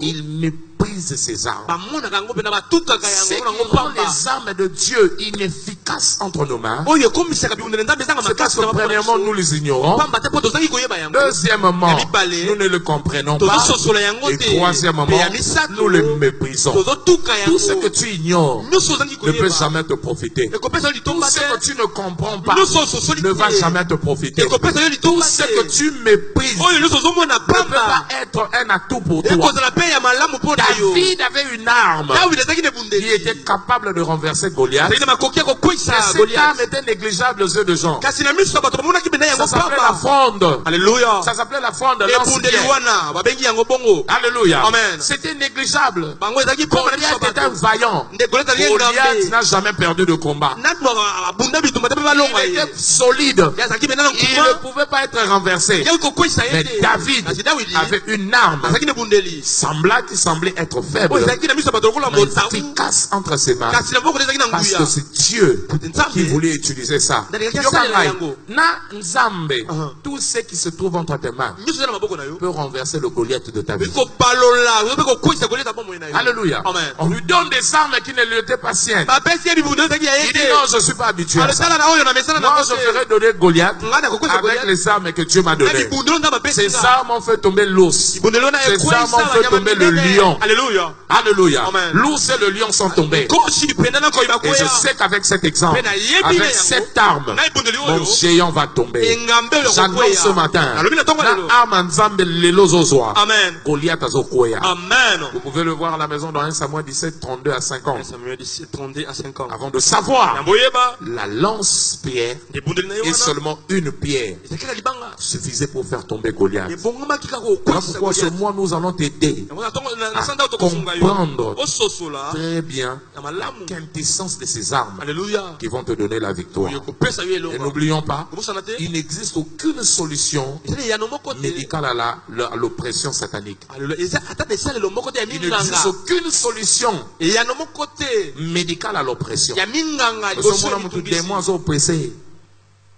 ils ne méprisent ces armes. bamonaka yango mpe na batukaka C'est yango qui nango rend pamba les armes de Dieu inefficaces entre nos mains. oyo ekomisaka bibundeli nzambe ezanga C'est parce makasi que premièrement, nous les ignorons. pamba te mpo tozangi koyeba yango Deuxièmement, ya mibale nous ne le comprenons pas. tozososola yango Et te troisièmement, mpe ya misato nous le méprisons. tozotuka Tout ce que yango tu ignores nyonso ozangi ne peut koyeba jamais te profiter. ekopesa yo Tout litomba ce te que tu ne comprends pas nyonso ososoli ne va te jamais te profiter. ekopesa yo Tout litomba ce te que tu méprises oyo nyonso ozomona ne peut pamba pas être un atout pour toi. ekozala mpe ya malamu mpo na yo David avait une arme davide azalaki na qui ebundeli était capable de renverser Goliath. azalaki na makoki ya kokwisa Mais cette goliath arme était négligeable aux yeux de Jean. kasi na miso ya bato bamonaki mpena yango Ça s'appelait la pamba fronde. alleluya Ça s'appelait la fronde de ebundeli l'ancien. wana babengi yango bongo Alléluia. Amen. C'était négligeable. bango ezalaki pamba na miso ya Goliath était un bato vaillant. nde goliath azalaki Goliath ngambe n'a jamais perdu de combat. natu abunda bitumba te mpe balonga Il ye était solide. ye azalaki mpena na Il nkuma ne pouvait pas être renversé. yaki kokwisa ye Mais te David kasi dawidi avait une arme azalaki na ebundeli qui semblait être faible, oyo ezalaki na miso ya bato lokola mais motamu efficace entre ses mains. kasi na moko ezalaki na Parce nguya que c'est Dieu Nzambe. qui voulait utiliser ça. Ndaleka Yoka salela ngai, yango. na Nzambe, Uh-huh. tout ce qui se trouve entre tes mains nyonso eza na maboko na yo peut renverser le Goliath de ta vie. ekobalola yo mpe kokwisa goliath bomoi na yo Alléluia. amen On lui donne des armes qui ne lui étaient pas siennes. bapesi ye bibundeli ezalaki ya ye Il dit te non, je ne suis pas habitué à ça. alotala na oyo na mesana Moi, nango je te ferai donner Goliath ngai na kokwisa avec goliath les armes que Dieu m'a na données. bibundeli nzambe apesi Ces armes ont fait tomber l'ours. bibundeli wana Ces armes ont fait tomber le lion. alleluya Alléluia. Amen. L'ours et le lion sont tombés. koshi lipenda na koyiba Et je koya sais qu'avec cet exemple, mpe nayebi avec na yango cette arme, na ebundeli mon oyo géant va tomber. engambe oyo J'annonce ce matin, nalobi na ntongo lelo la arme nzambe lelo zozwa. amen Goliath azokwea. amen Vous pouvez le voir à la maison dans 1 Samuel 17, 32 à 50. Samuel 17, 32 à 50 Avant de savoir, yambo oyeba la lance-pierre ebundeli na yo et wana seulement une pierre ezalaki na libanga suffisait pour faire tomber Goliath. ebongamaki kaka Voilà kokwisa pourquoi ce goliath mois nous allons t'aider yango na ntongo na à sanda oyo tokosunga yo comprendre ososola très bien ya la malamu quintessence de ces armes alleluya qui vont te donner la victoire. oyo kopesa yo Et elongo n'oublions pas, kobosana te il n'existe aucune solution ezali eyano moko te médicale à l'oppression satanique. alleluya eza ata na esalelo moko te ya Il n'existe minganga aucune solution eyano moko te médicale à l'oppression. ya minganga Parce que liboso mon ya amour, tout mitungisi démon a oppressé.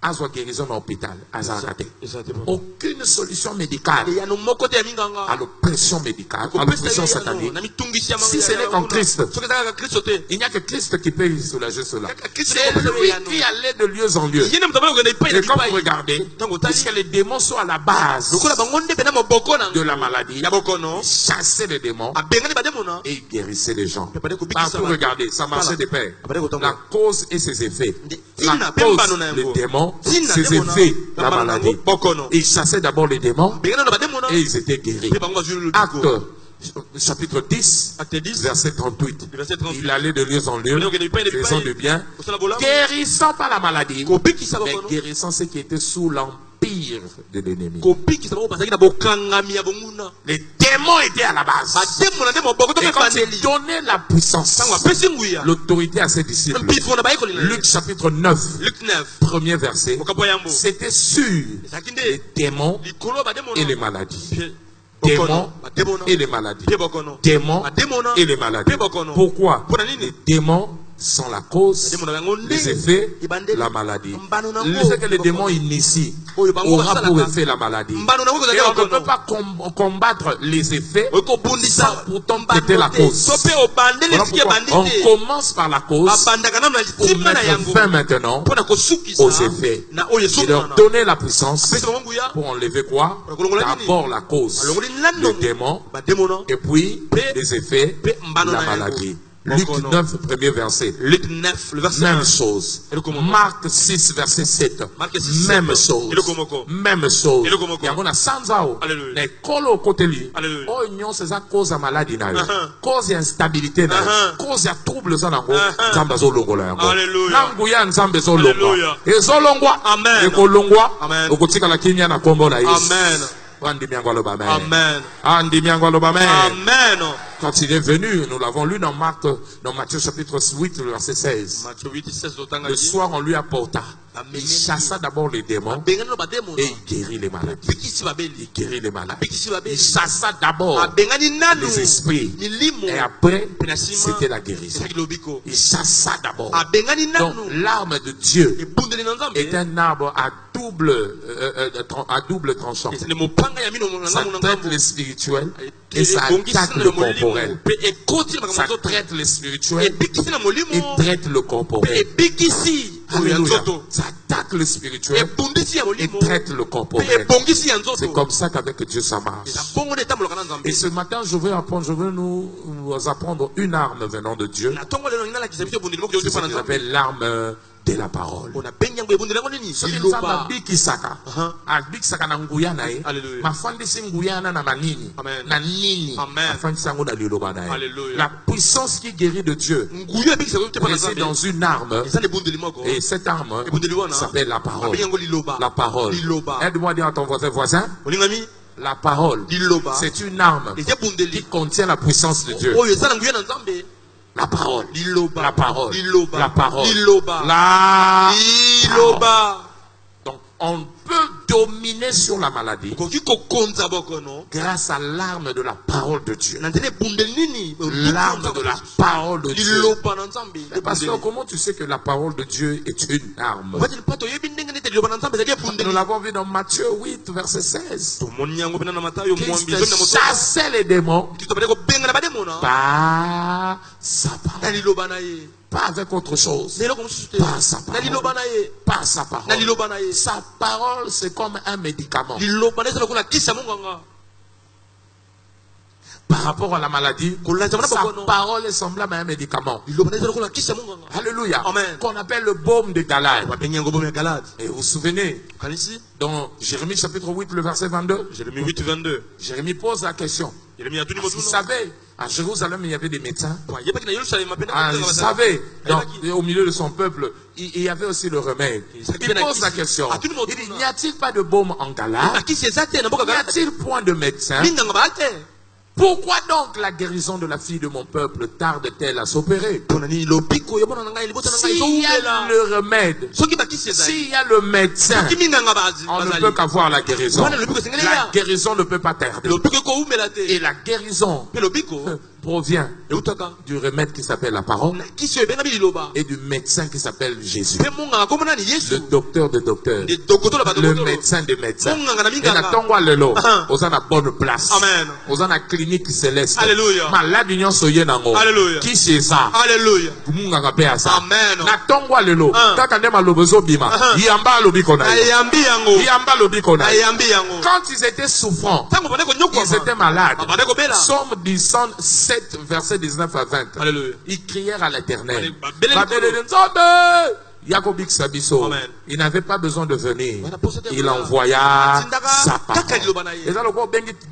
Azwa guérison dans l'hôpital. Aza raté. Eza te papa. Aucune solution médicale eyano moko te ya minganga à l'oppression médicale, à kopesa l'oppression yo eyano satanique. na mitungisi ya Si ce n'est qu'en Christ. soki eza kaka kristo te Il n'y a que Christ qui peut soulager cela. Christ C'est peut lui soulager. qui allait de lieu en lieu. ye nde moto abali kokende epai na Et quand vous bipai regardez, Tango tali. puisque les démons sont à la base lokola bango nde pena moboko na de la maladie, ya bokono chassaient les démons abengani bademona et ils guérissaient les gens. Pepade kubikisa Partout, bato. regardez, ça marchait de pair. Pepade kotongo. La cause et ses effets. Tina, La pembano cause, na les yango. démons, Tina, ses démona. effets, la Pembano na maladie. yango, bokono. Ils chassaient d'abord les démons abengani na bademona et ils étaient guéris. mpe bango bazwi lobiko Acte, chapitre 10, acte 10 verset 38. verset 38 Il allait de lieu en lieu, faisant de bien, kosala bolamu guérissant pas la maladie, kobikisa mais bokono guérissant ceux qui étaient sous l'empire de l'ennemi. kobikisa bango bazalaki na bokangami ya bonguna Les démons étaient à la base. bademona nde moboko to Et mpe quand il bandeli donnait la puissance, ntango apesi nguya l'autorité à ses disciples, mpifo na bayekoli na ye. Luc chapitre 9, Luc 9 premier verset, mokapo yambo c'était sur ezalaki les nde démons likolo ya bademona et les maladies. Mpe Démons bokono bademona et les maladies. mpe bokono Démons bademona et les maladies. mpe bokono Pourquoi? mpona nini Les démons sont la cause, bademona yango nde les effets, ebandeli la maladie. mbano nango Le fait que les démons initient oyo bango aura pour basalaka effet la maladie. mbano nango Et kozalaki on ne bokono peut pas combattre les effets oyo kobundisa sans pourtant traiter la cause. to mpe obandeli Voilà esiki ebandi pourquoi on te commence par la cause babandaka nano na pour litima na mettre yango fin maintenant mpona kosukisa aux effets na oyo et leur esukana donner la puissance pesa bango nguya pour enlever quoi? Kolongola nini? D'abord la cause, alongoli le nano démon, bademona et puis Pe- les effets, pe mbano la na yango. maladie. Luc Bokono. 9, premier verset. Luc 9 le verset Même 1 chose. Et le comment? Marc 6, verset 7. Marc 6, Même 7. chose. Et le comment? Même chose. Et le comment? Yango na sanzao. Alléluia. Na ekolo côté lui. Alléluia. Oh nyon c'est ça cause ya maladie na yo. Uh-huh. Cause ya instabilité na yo. Uh-huh. Cause ya trouble za nango. Uh-huh. Nzambe azolongola yango. Alléluia. Nangu ya nzambe ezolongwa. Alléluia. Ezolongwa. Amen. Ekolongwa. Amen. Okotikala kimia na kombo na Yesu. amen Andimi yango aloba amen. amen Andimi yango aloba amen. amen Quand il est venu, nous l'avons lu dans Matthieu chapitre 8, le verset 16. Matthieu 8 16 totanga Le soir, on lui apporta. Il chassa d'abord les démons abengani no bademona et il guérit les maladies. bikisi babeli Il guérit les maladies. bikisi Il babeli chassa d'abord abengani nanu les esprits. milimo Et après, Pena sima, c'était la guérison. esaki lobiko Il chassa d'abord. abengani Donc, nanu l'arme de Dieu ebundeli na nzambe est un arbre à double tranchant. ezali mopanga ya mino na Ça ngambo na traite ngambo le spirituel et ça attaque le corporel. corporel. Ça traite le spirituel et traite le corporel. Alléluia. Ça attaque le spirituel et traite le corporel. C'est comme ça qu'avec Dieu ça marche. Et ce matin, je vais nous apprendre une arme venant de Dieu. C'est ce qu'on appelle l'arme de la parole. La puissance qui guérit de Dieu réside dans une arme, et cette arme s'appelle la parole. La parole. Aide-moi à dire à ton voisin, la parole, c'est une arme qui contient la puissance de Dieu. La parole, la parole, la parole, la parole. Donc, on peut dominer sur la maladie grâce à l'arme de la parole de Dieu. L'arme de la parole de Dieu. Mais pasteur, comment tu sais que la parole de Dieu est une arme? Nous l'avons vu dans Matthieu 8, verset 16. Christ chassait les démons par sa parole. Pas avec autre chose. Par sa parole. Par sa parole. Sa parole, c'est comme un médicament. Par rapport à la maladie, sa parole est semblable à un médicament. Alléluia. Qu'on appelle le baume de Galade. Et vous vous souvenez, dans Jérémie chapitre 8, le verset 22, Jérémie pose la question. Vous savez, à Jérusalem, il y avait des médecins. Il savait, au milieu de son peuple, il y avait aussi le remède. Il pose la question. Il dit, n'y a-t-il pas de baume en Galade? N'y a-t-il point de médecin? Pourquoi donc la guérison de la fille de mon peuple tarde-t-elle à s'opérer? S'il y a le remède, s'il y a le médecin, on ne peut qu'avoir la guérison. La guérison ne peut pas tarder. Et la guérison provient du remède qui s'appelle la parole et du médecin qui s'appelle Jésus. Le docteur des docteurs, le médecin des médecins. Et la tongwa lelo, aux a la bonne place. Aux a la clinique céleste. Malade union soye nango. Qui c'est ça? Munga kapea ça. Na tongwa lelo, kaka ndema lobezo bima. Yamba lobikona. Yamba lobikona. Quand ils étaient souffrants, ils étaient malades. Somme du 7, verset 19 à 20. Ils crièrent à l'Éternel. Yakobik Sabiso, il n'avait pas besoin de venir. Il envoya sa parole. Et là, le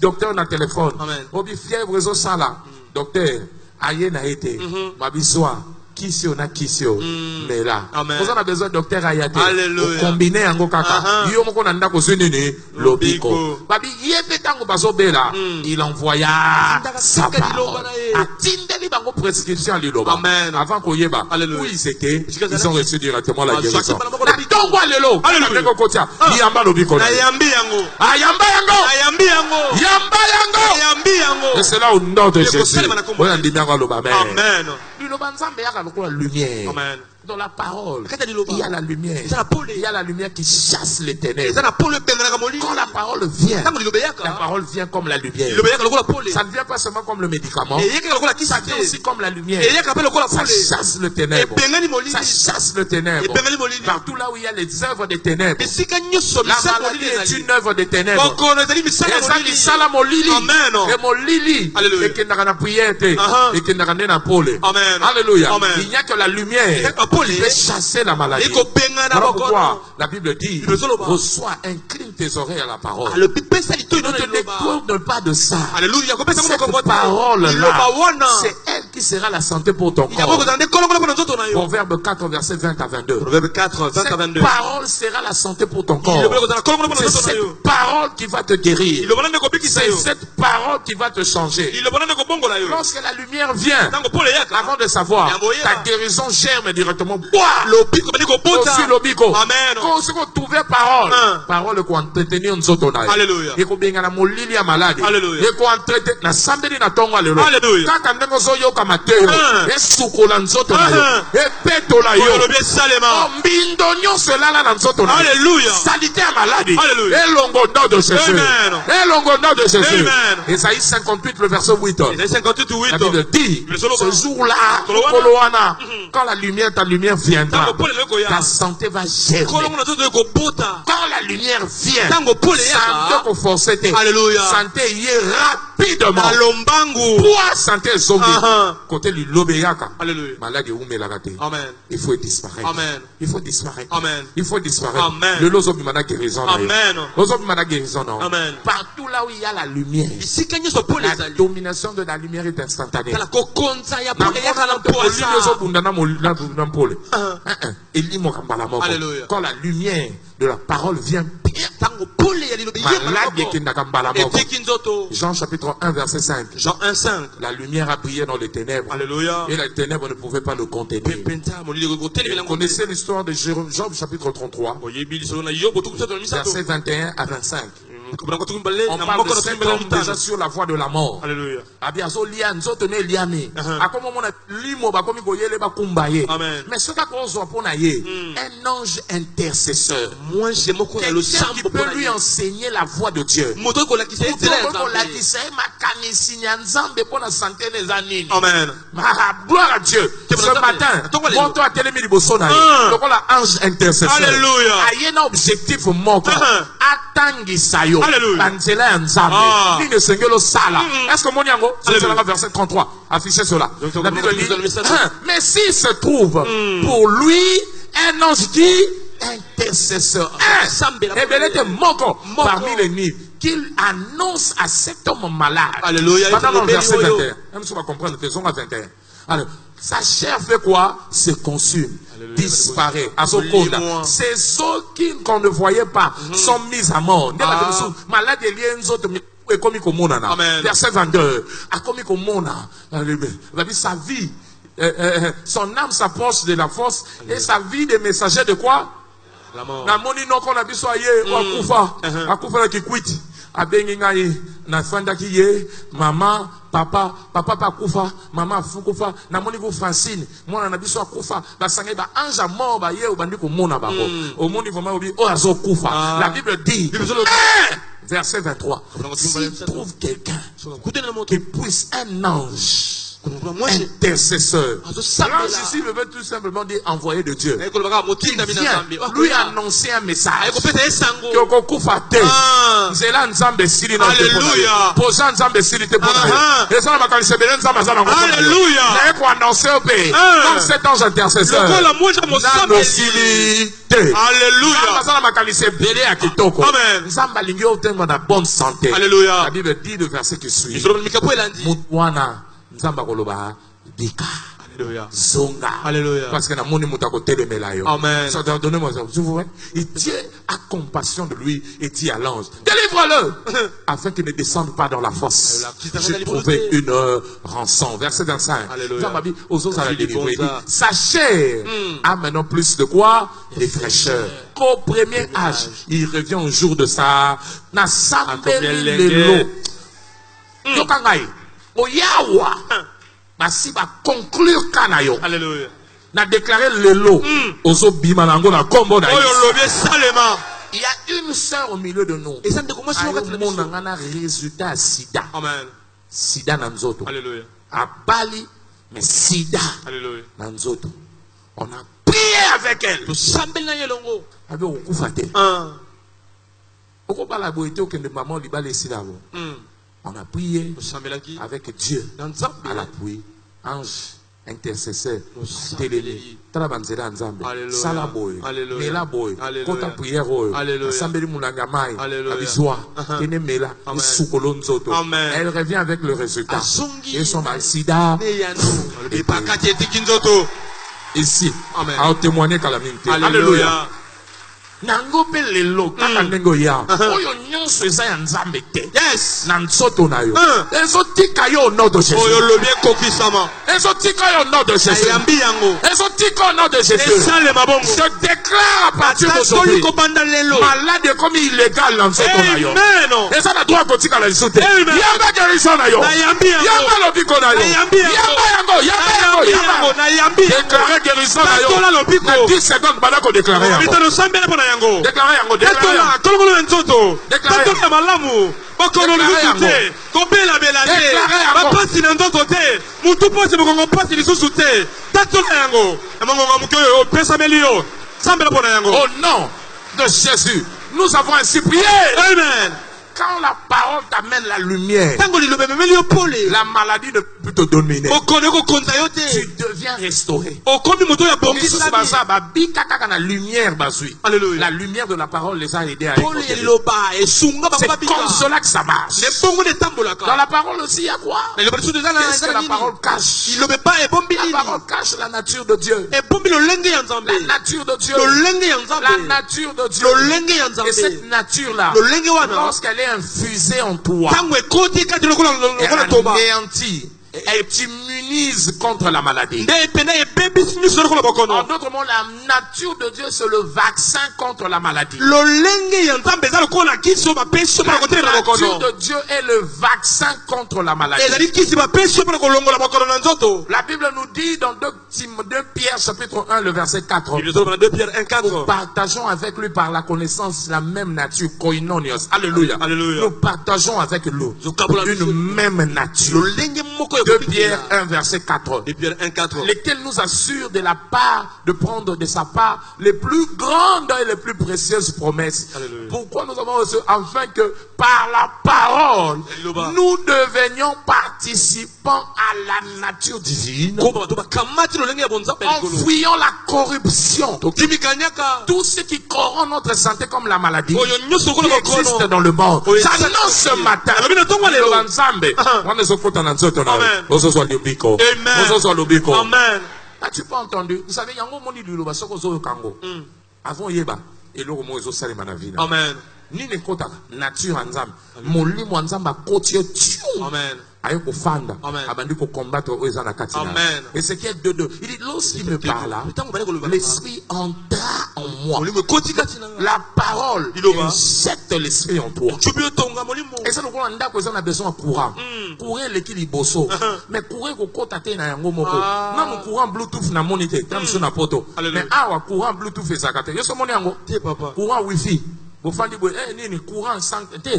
docteur dans le téléphone. Obi fièvre zo sala. Docteur, aye na été. Mabiswa. Kisio na kisio. Mais là, vous avez besoin de docteur Ayate. Vous combinez en kaka. Yomoko nanda ko zenene lobiko. Babi yete tango baso bela. Il envoya sa parole. Atindeli bango prescription liloba. Avant qu'on yeba. Où ils étaient, ils ont reçu directement la guérison. Na tongwa lelo. Alléluia. Kotia. Yamba lobiko. Ayambi yango. Ayamba yango. Ayambi yango. Yamba yango. Ayambi yango. Et c'est là au nom de Jésus. On a dit bien loba. Amen. La lumière. Amen. Dans la parole, il y a la lumière. Il y a la lumière qui chasse les ténèbres. Quand la parole vient, la parole vient comme la lumière. Ça ne vient pas seulement comme le médicament. Ça vient aussi comme la lumière. Ça chasse le ténèbre. Ça chasse le ténèbre. Partout là où il y a les œuvres des ténèbres. La maladie est une œuvre des ténèbres. Et ça la molili. Et molili. Et qui n'a prière. Et qui n'a rien à pôle. Alléluia. Il n'y a que la lumière qui peut chasser la maladie. Voilà pourquoi la Bible dit, reçois, incline tes oreilles à la parole. Ne te détourne pas de ça. Cette parole-là, c'est elle qui sera la santé pour ton corps. Proverbe 4, verset 20 à 22. Cette parole sera la santé pour ton corps. C'est cette parole qui va te guérir. C'est cette parole qui va te changer. Lorsque la lumière vient, avant de savoir, ta guérison germe directement. Amen. Quand on trouve parole, parole qu'on entretenir nous autres. Et qu'on bien la molili à maladie. Et qu'on entretenir na sambeli na tonga lelo. Quand on est yoka mateo esukola nzoto na yo epetola yo mbindo nyonso elala na nzoto na yo salite ya maladi elongo nom de Jésus elongo nom de Jésus. Ésaïe 58 le verset 8 la Bible dit ce jour-là quand la lumière, ta lumière viendra, ta santé va germer. Quand la lumière vient, santé qu'on forçait, santé y est rapidement. Pour santé zombie, côté du lobéaka, malade ou melagate. Il faut disparaître. Il faut disparaître. Il faut disparaître. Le lozobi mana guérison. Lozobi mana guérison. Partout là où il y a la lumière, la domination de la lumière est instantanée. Quand la lumière de la parole vient, Jean chapitre 1 verset 5. Jean 1:5. La lumière a brillé dans les ténèbres. Alléluia. Et les ténèbres ne pouvaient pas le contenir. Vous connaissez l'histoire de Job chapitre 33 verset 21 à 25. On parle de cet homme déjà sur la voie de la mort. Alléluia. Mais ce un ange intercesseur. Quelqu'un qui peut lui enseigner la voie de Dieu. Amen. Gloire à Dieu. Ce matin, montre à Télémi Bosona. Ange intercesseur. Alléluia. Il y a un objectif mort. Attangi sayo. Alléluia. Est-ce que mon yango? C'est le verset 33. Affichez cela. La Bible dit, mais s'il se trouve pour lui un ange dit intercesseur, et bien il était mort parmi les nids, qu'il annonce à cet homme malade. Alléluia. Pendant le verset 21. Même si on va comprendre, le 21. Alors, sa chair fait quoi? Se consume, disparaît. Ces eaux qu'on ne voyait pas sont mises à mort. Malade verset 22. Sa vie, son âme s'approche de la force et sa vie des messagers de quoi? La mort. Maman, papa kufa, maman fukufa, na moni vous Francine, moi na biso kufa, ba sangé ba ange mort ba ye obandi ko mona ba ko. Au monde vraiment obi o azo kufa. La Bible dit verset 23. S'il trouve quelqu'un qui puisse un ange intercesseur. L'ange ici veut tout simplement dire envoyé de Dieu. Il vient lui annoncer un message. Alléluia. Posant Nzambe sili te pona. Et ça va se bénir Nzambe za na. Alléluia. Na ko annoncer au pays. Comme cet ange intercesseur. Alléluia. Nzambe alingi otenga na bonne santé. Alléluia. La Bible dit le verset qui suit. Mutwana Nzamba koloba dika. Alléluia. Zonga. Alléluia. Parce que na moni mutako telemelayo. Amen. Ça doit donner moi ça. Et Dieu a compassion de lui et dit à l'ange, délivre-le afin qu'il ne descende pas dans la fosse. J'ai trouvé une rançon. Verset 25. Alléluia. Sa chair a maintenant plus de quoi? Des fraîcheurs. Au premier âge, il revient au jour de sa nasambeli Yokangai. Oyawa, basi ba conclure kanayo. Alléluia. Na déclarer le lot. Ozo bimanango na kombo na. Il y a une sœur au milieu de nous. Et ça ne commence pas à résultat sida. Amen. Sida nanzoto. Alléluia. À Bali, mais sida. Alléluia. Nanzoto. On a prié avec elle. To sambel na yelongo. Avec okufate. Okobala boité okende maman libale sida bo. On a prié avec Dieu à l'appui, ange, intercesseur, télé, Trabanzera Nzambe, Salaboy, Melaboy, Kota prière, Sambeli Mulangamai, Abizwa, Kenemela, Sukolonzoto. Elle revient avec le résultat. Et son sida. Ici, à témoigner calamité. Alléluia. Nango pe lelo kaka ndengo ya oyo nyonso eza ya Nzambe te yes na nzoto na yo ezotika yo au nom de Jésus oyo lobi kokisama ezotika yo au nom de Jésus ayambi yango ezotika au nom de Jésus esale mabongo je déclare à partir d'aujourd'hui malade comme illégal na nzoto na yo amen eza na droit kotika la lisuté yamba guérison na yo yamba lobiko na yo yamba yango yambi Déclarer guérison na yo. Tatola lobiko. Na 10 secondes bana ko déclarer yango. Mitano sambele pona yango. Déclarer yango, déclarer Tatola yango. kolongolo nzoto. Déclarer Tatola malamu. Bakono Déclarer lusuté. Kobela belate. Déclarer yango. Bapasi na nzoto te. Mutu pose bokongo pasi lisusu te. Tatola yango. Emongo mukoyo pesa melio. Sambele pona yango. Au nom de Jésus, nous avons ainsi prié. Amen. Quand la parole t'amène la lumière, Tango lilobe melio pole. la maladie ne peut te dominer. Okone ko konta yo te. Tu deviens restauré. Okomi moto ya bongi Jésus la baza babi kaka na lumière bazui. Alléluia. La lumière de la parole les a aidés à Pole écouter. liloba esunga C'est bakabika. comme cela que ça marche. Le bongo de tambolaka. Dans la parole aussi, il y a quoi? Mais le balisu de zana Qu'est-ce que la parole cache? Il lobe pas e bombi La nini. parole cache la nature de Dieu. E bombi lo lenge ya nzambe. La nature de Dieu. Lo lenge ya nzambe. La nature de Dieu. Lo lenge ya Et nzambe. cette nature-là, Lo lenge wana. lorsqu'elle est infusée en toi, Tango ekoti kati lokola elle lokola toba. anéantit, elle t'immunise contre la maladie. Nde pena e baby smith lokola En bokono. d'autres mots, la nature de Dieu, c'est le vaccin contre la maladie. Lo lenge ya nzambe za lokola kiso ba peso pa kote na La nature bokono. de Dieu est le vaccin contre la maladie. Ezali kisi ba peso pa kolongola bokono na nzoto. La Bible nous dit dans 2 Pierre chapitre 1, le verset 4, Il est dans 2 Pierre 1 nous 4. partageons avec lui par la connaissance la même nature, koinonios. Alléluia. Alléluia. Nous partageons avec lui une même nature. Lo lenge moko ya 2 Pierre 1, verset 4. 2 Pierre 1 4. Lesquels nous assurent de la part, de prendre de sa part les plus grandes et les plus précieuses promesses. Alléluia. Pourquoi nous avons reçu? Afin que par la parole, Alléluia. nous devenions participants à la nature divine, Ko ba to ba kamati lo lenge ya bonzambe en likolo. fuyant la corruption. Tokimi kanyaka. Tout ce qui corrompt notre santé comme la maladie Oyo nyoso ko qui lo existe bokono. dans le monde. Oui, J'annonce ça- ce matin. Alors, bien, tongo lelo. Loba nzambe. Wana ezokota na nzoto na yo. Amen. Ozozwa lobiko. Amen. Ozozwa lobiko. Amen. As-tu pas entendu? Vous savez, yango moni liloba soko ozoyoka yango. Avant yeba eloko moko ezosalema na vie na yo. Amen. Nini ekotaka nature ya nzambe molimo ya nzambe akoti yo tiu Amen. aye kofanda Amen. abandi kokombattre oyo eza na kati na yo. Amen. Ézéchiel 2:2 il dit lorsqu'il me parla Tango bale koloba. l'esprit entra en moi. Molimo ekoti kati na. La parole Liloba. injecte l'esprit en toi. Chubi otonga molimo. eza lokola ndako eza na besoin ya courant courant eleki liboso mais courant ekokota te na yango moko Ah. nanu courant bluetooth namoni te ta mosu na poto Alléluia. mais awa courant bluetooth ezalaka te yo so omoni yango Te papa. courant wifi bofandi boye nini courant sans te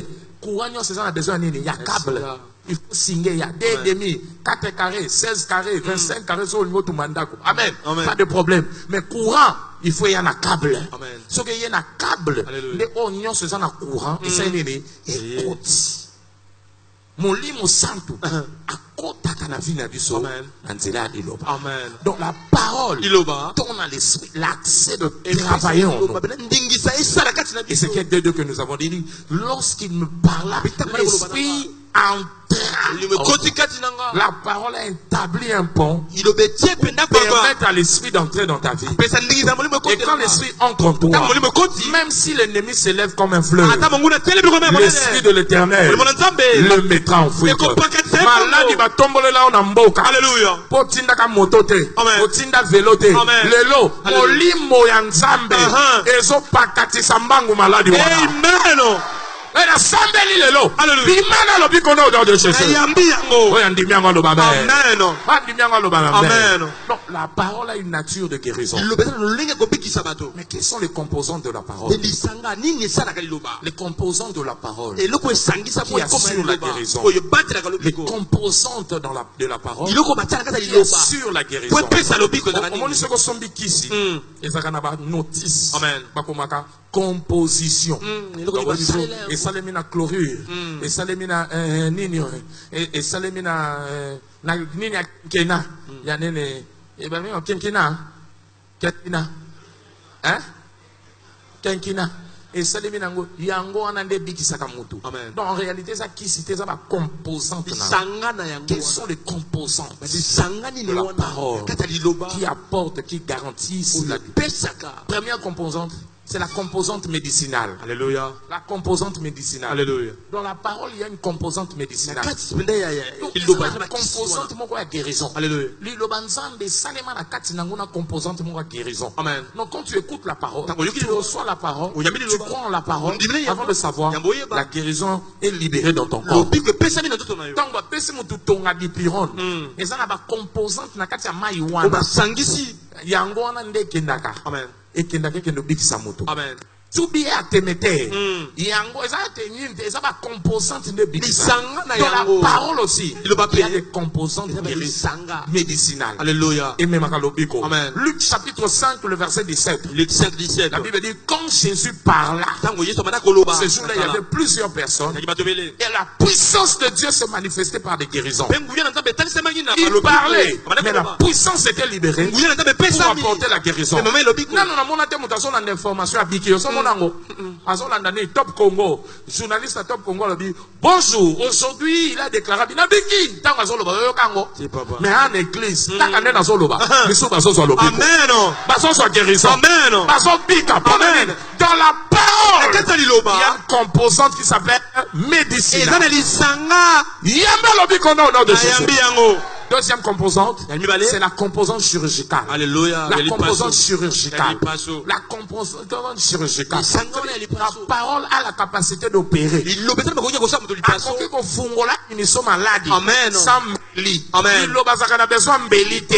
courant nyonso eza na besoin ya nini ya câble là. il faut singe ya 2,5 4 carrés 16 carrés 25 carrés so olingi otuma ndako amen Amen. pas de problème mais courant il faut eya na câble Amen. soki eye na câble Alléluia. nde oyo nyonso eza na courant esali nini ekoti molimo santu akotaka na vie na biso Amen. na nzela ya liloba Amen. donc la parole Liloba. donne à l'esprit l'accès de travailler en nous. Ndingisa esala kati na Et biso. c'est qu'il y a deux que nous avons dit, lorsqu'il me parla, l'esprit entra. Limo en koti nous. kati nanga. La parole a établi un pont Ilobe tie penda kwa. permettre à l'esprit d'entrer dans ta vie. Pesa ndingisa molimo Et koti. quand l'esprit entre en toi, Tango molimo koti. même si l'ennemi s'élève comme un fleuve, Ata monguna tele biko na l'esprit de l'éternel Molimo na nzambe. le mettra en fuite. Eko pakete bongo. Maladi batombolela na mboka. Alléluia. Po tindaka moto te, Amen. po tinda velo te. Amen. Lelo Alléluia. molimo ya nzambe ezopakatisa mbangu maladi wana. Amen. Na sambeli lelo. Alléluia. Bimana lobi kono dans de Jésus. Yambi yango. Oya ndimi yango aloba amen. Amen. Ba ndimi yango aloba Amen. amen. Donc la parole a une nature de guérison. Liloba na lolenge kobikisa bato. Mais quelles sont les composantes de la parole? Elisanga nini esalaka liloba. Les composantes de la parole. Eloko esangisa Qui po ekoma assure la liloba. guérison. Oyo batelaka Les lobiko. composantes de la parole Iloko batiaka kata qui liloba. assure la guérison. Po epesa lobiko ezaka omoni nini. soko sombi kisi ezaka na banotice Amen. bakomaka composition eloko Donc, basalela yango. esalemi na chlorure esalemi na nini esalemi na nini ya kena ya nini ebamingo kenkina kenkina esalemi nango yango wana nde ebikisaka mutu. Amen. Donc en réalité eza kisi te eza bacomposante na Bisanga na yango. quelles sont les composantes Bisanga nini de la wana. parole Kata liloba. qui apportent, qui garantissent la vie? Pesaka. Première composante, c'est la composante médicinale. Alléluia. La composante médicinale. Alléluia. Dans la parole, il y a une composante médicinale. Donc, Il c'est la composante moko ya guérison. Alléluia. Liloba nzambe salema na kati nango na composante moko ya guérison. Amen. Donc quand tu écoutes la parole, Tango tu reçois la parole, Oui, yambi tu liloba. crois en la parole, Ndibile avant de savoir, Yambo yeba. la guérison est libérée dans ton corps. Lobi que pesami na toto na yo. Tango apesi mutu tonga dipirone, eza na ba composante na kati ya mai O wana. basangisi. Yango wana nde ekendaka. Amen. Ekendaka ekende obikisa mutu. Amen. Tubi atemete. Yango eza teninte, eza ba composante nde bikisa. Lisanga na Dans la yango. parole aussi, Il va il y a payer. des composantes Lisanga. médicinales. Alléluia. Et même à Kalobiko. Amen. Luc chapitre 5, le verset 17. Luc 5, 17. La Bible dit, quand Jésus parla, Tango yeso mana koloba. ce jour-là, il y avait plusieurs personnes. Naki batobele. Et la puissance de Dieu se manifestait par des guérisons. Penguya na nzambe tali semaki na Il balobi. parlait, Amana mais la koloba. puissance était libérée Nguya na nzambe pour pesami. apporter la guérison. Mais maman elobi ko. Non, non, non, on a mon information à Biki. Top Congo. Journaliste à Top Congo, dit bonjour. Aujourd'hui, il a déclaré Biki. C'est papa. Mais en église, Amen. Guérison. Amen. Amen. Dans la parole, il y a liloba. une composante qui s'appelle médecine. Eza na lisanga. Yamba lobi kono au nom de Jésus. Ayambi yango. Deuxième composante, Yamibale. c'est la composante chirurgicale. Alléluia. La Yali composante paso. chirurgicale. Yali paso. La composante chirurgicale. Les sangles, yali La paso. parole a la capacité d'opérer. Liloba tana bakoki kosa moto lipaso. Akoki kofungola iniso maladi. Amen. Sans mbeli. Amen. Liloba zaka na besoin mbeli te.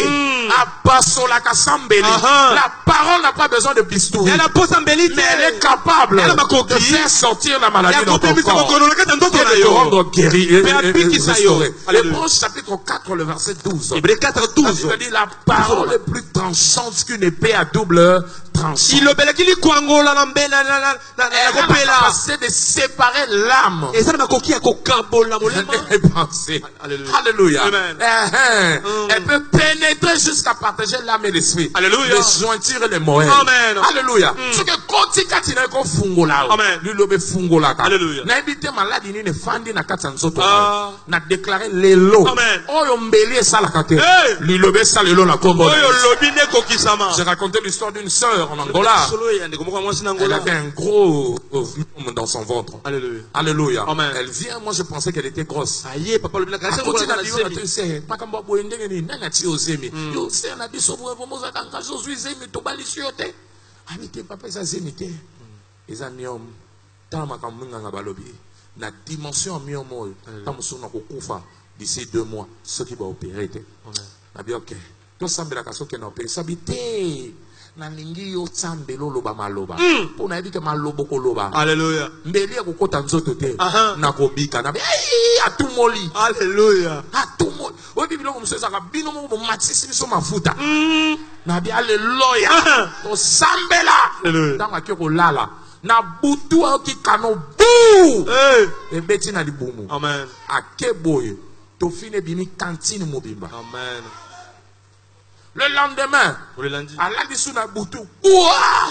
Abasolaka sans mbeli. Aha. La parole n'a pas besoin de bistouri. Elle a posé mbeli. Mais elle est capable Elle a de faire sortir la maladie dans ton corps. corps. Et de te rendre guéri et restauré. Alléluia. Hébreux chapitre 4, le verset 12. Hébreux 4, 12. La Bible dit la parole est plus tranchante qu'une épée à double tranchant. Il obéit qu'il kwangola na mbela na Elle a la capacité de séparer l'âme et ça na makoki ya kokambola molema. et penser. Alléluia. Alléluia. Amen. Elle peut pénétrer jusqu'à partager l'âme et l'esprit. Alléluia. Les jointure et les moelles. Amen. Alléluia. Ce que koti katina ko fungola. Amen. Lui lobe fungola. Alléluia. Na ebite maladi ni ne fandi na kati nzoto. Ah. Na déclarer lelo. Amen. Oyo mbeli sala kate. Hey. Lui lobe salelo na kombo. Oyo lobi ne kokisama. J'ai raconté l'histoire d'une sœur en Angola. Elle avait un gros dans son ventre. Alléluia. Alléluia. Amen. Elle vient, moi je pensais qu'elle était grosse. Aye papa lobi na À kanisa côté ngola na na biso na semi. tese makambo boye ndenge ni nanga ti ozemi. Yo se na biso boye bomoza kanga zozwi zemi to balisi yo te. Abi te papa eza zemi te. Eza miom. Tala makambo nganga balobi. Na dimension miom oyo. Ta musu na kokufa d'ici 2 mois. Ceux qui vont opérer te. Na bi ok. To sambela ka soki na opérer. Sabi te. Na lingi yo sambelo loba maloba. Po na yebi ke malobo ko loba. Alléluia. Mbeli ya kokota nzoto te. Aha. Na kobika na bi atumoli. Alléluia. Atumoli. Oyo bi biloko mosusu ezaka bino moko bomatisi biso mafuta. Na bi aleluya. Tosambela. Alléluia. Ntango ake kolala. Na butu ayoki kano buu. Hey. Ebeti na libumu. Amen. Ake boye. Tofine bimi kantine mobimba. Amen. Le lendemain. Pour le lundi. Alandi sous na butu. Ouah!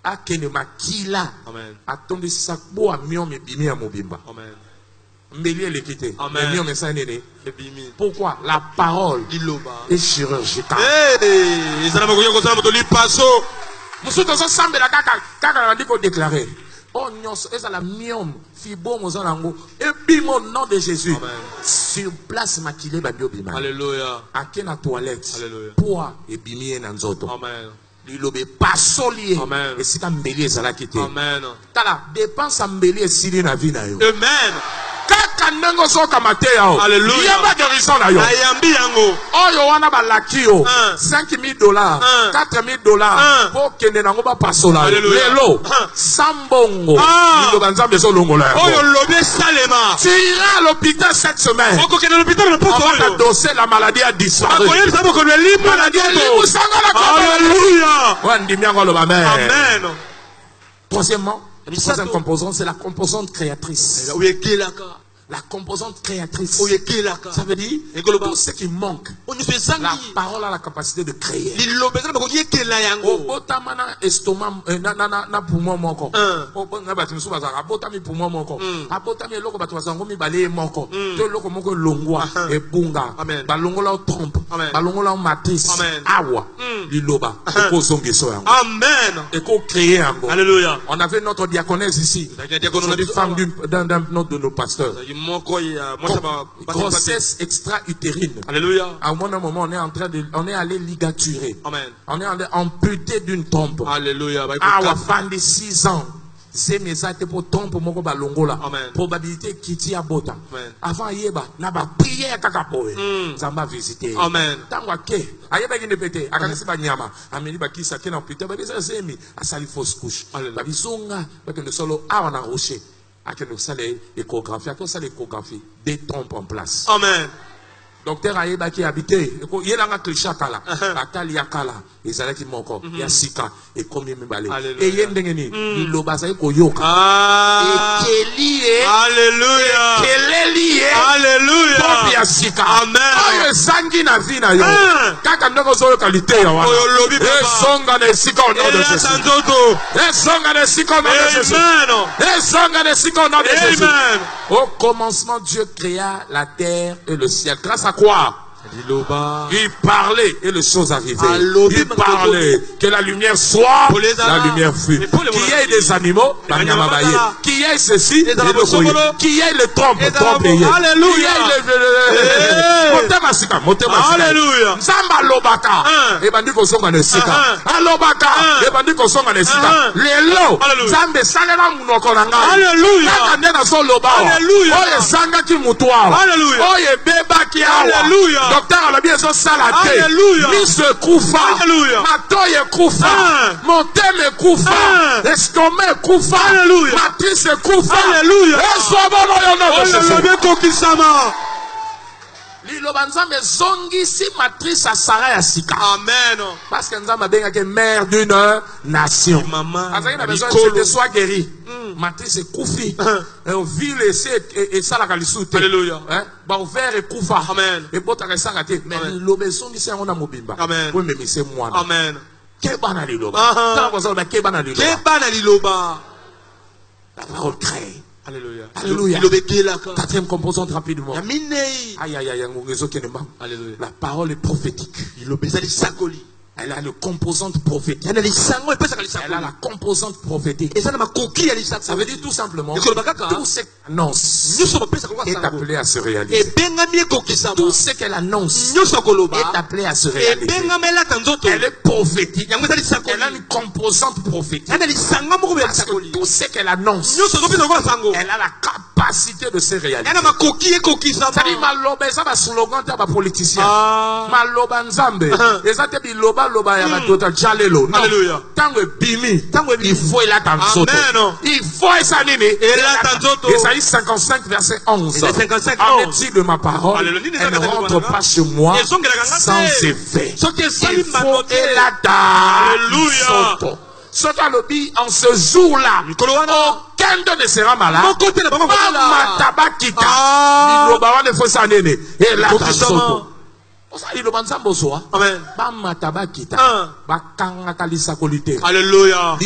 Akene makila. Amen. Atondi sakbo a mion me bimi ya mobimba. Amen. Mbeli elekite. Amen. Mion me sa nene. Ebimi. Pourquoi? La parole Liloba. est chirurgicale. Hey. Ezana makoki kosa moto lipaso. Musu tozo sambela kaka na ndiko déclarer. Oh nyonso ezala miom fibo mozanango ebimo au nom de Jésus. Amen. Sur place makile ba biobima. Alléluia. Ake na toilette. Alléluia. Poa ebimi na nzoto. Amen. Lilobe pasoli. Amen. Esika mbeli ezalaki te. Amen. Tala dépense ya mbeli esili na vie na yo. Amen. Kaka ndenge ozoka te yao. Alléluia. Yeba guérison na yo. Ayambi yango. Oyo wana balaki yo. $5,000, $4,000. Po kende nango ba pasola. Alléluia. Lelo. Sambongo. Liloba nzambe so longola. Oyo lobe salema. Tu iras à l'hôpital cette semaine. Oko kende l'hôpital na poto On va oyo. t'adosser, la maladie a disparu. Akoyeli sabo ko le lipa na Maladie a dieto. Alléluia. Amen. Amen. Troisièmement, la troisième composante, c'est la composante créatrice. Oyekelaka. La composante créatrice. Oyekelaka. Ça veut dire tout ce qui manque. La parole a la capacité de créer. Lilobe na makoki ekela yango. Obotama na estomac na poumon moko. Na batu musu bazaka abotami poumon moko. Abotami eloko batu bazango mibale moko. To eloko moko longwa ebunga. Balongola trompe. Balongola matrice. Awa. Liloba. Eko zongiso yango. Amen. Eko créer yango. Alléluia. On avait notre diaconesse ici. C'est une femme d'un de nos pasteurs. Grossesse extra-utérine. Alléluia. À un moment, on est allé ligaturer. Amen. On est allé amputer d'une tombe. Alléluia. Ah, on a fait 6 ans. C'est mes actes pour tombe moko balongola. Amen. Probabilité kiti abota. Amen. Avant yeba, na ba prière kakapoe. Zamba visiter. Amen. Tangwa ke. Ayeba ki ne pété. Akanisi ba nyama. Ameli ba kisa ke na putain. Ba bisa semi. Asali fausse couche. Ba bisonga. Ba ke ne solo a on a rocher. A ke ne sale échographie. A ke sale échographie. Des tombes en place. Amen. Docteur Ayeba qui habité. Il a un cliché kala. Akali yakala. Ezalaki moko ya sika et comme mibale et yendengeni lilobaza ko yoka alléluia keleli alléluia top ya sika amen oyo zangi na vie na yo kaka ndoko zo qualité ya wana oyo lobi papa songa na sika au nom de Jésus songa na sika au nom de Jésus songa na sika au nom de Jésus. Au commencement Dieu créa la terre et le ciel grâce à quoi? Il parlait et les choses arrivaient. Il parlait que la lumière soit, la lumière fut. Qu'il y ait des animaux, qu'il y ait ceci, qu'il y ait le trompe, alléluia. Alléluia. Zamba lobaka. Et bandiko songa ne sika. Alobaka. Et bandiko songa ne sika. Lelo. Zambe salela munoko nanga. Alléluia. Nakandena so loba. Alléluia. Oye sanga ki mutwa. Alléluia. Oye beba ki awa. Alléluia. Docteur la bien so salate. Alléluia. Mise kufa. Alléluia. Matoye kufa. Monteme kufa. Estomac kufa. Alléluia. Matrice kufa. Alléluia. Esobono yono. Alléluia kokisama. Liloba nzambe zongisi matrice à Sarah ya sika. Amen. Parce que nzambe benga que mère d'une nation. Maman. Azaki na besoin de soit guéri. Matrice koufi. Ville et ça la kalisute. Alléluia. Ba ouvert et koufa. Amen. Et bota ka sakate. Mais liloba zongisi yango na mobimba. Amen. Oui mais c'est moi. Amen. Keba liloba. Tala kwa sababu keba na liloba. Keba liloba. La parole crée. Alléluia. Alléluia. Quatrième composante rapidement. Aïe aïe aïe. Alléluia. La parole est prophétique. Elle a le composante prophétique. Elle a la composante prophétique. Ça veut dire tout simplement tout ce qu'elle annonce est appelé à se réaliser. Tout ce qu'elle annonce est appelé à se réaliser. Elle est prophétique. Elle a une composante prophétique. Parce que tout ce qu'elle annonce, elle a la capacité de se réaliser. C'est-à-dire, maloba, ça va slogan de politicien. Maloba nzambe. Loba ya batota jalelo. Alléluia. Tango bimi, il faut il a tanzoto. Il faut ça nini. Ésaïe 55 verset 11. En est-il de ma parole? Elle ne rentre pas chez moi sans effet. Il faut il a tanzoto. Soka lobi en ce jour-là, aucun ne sera malade. Matabakita. Loba wane faut ça nini. Et la tanzoto. Amen. Alléluia.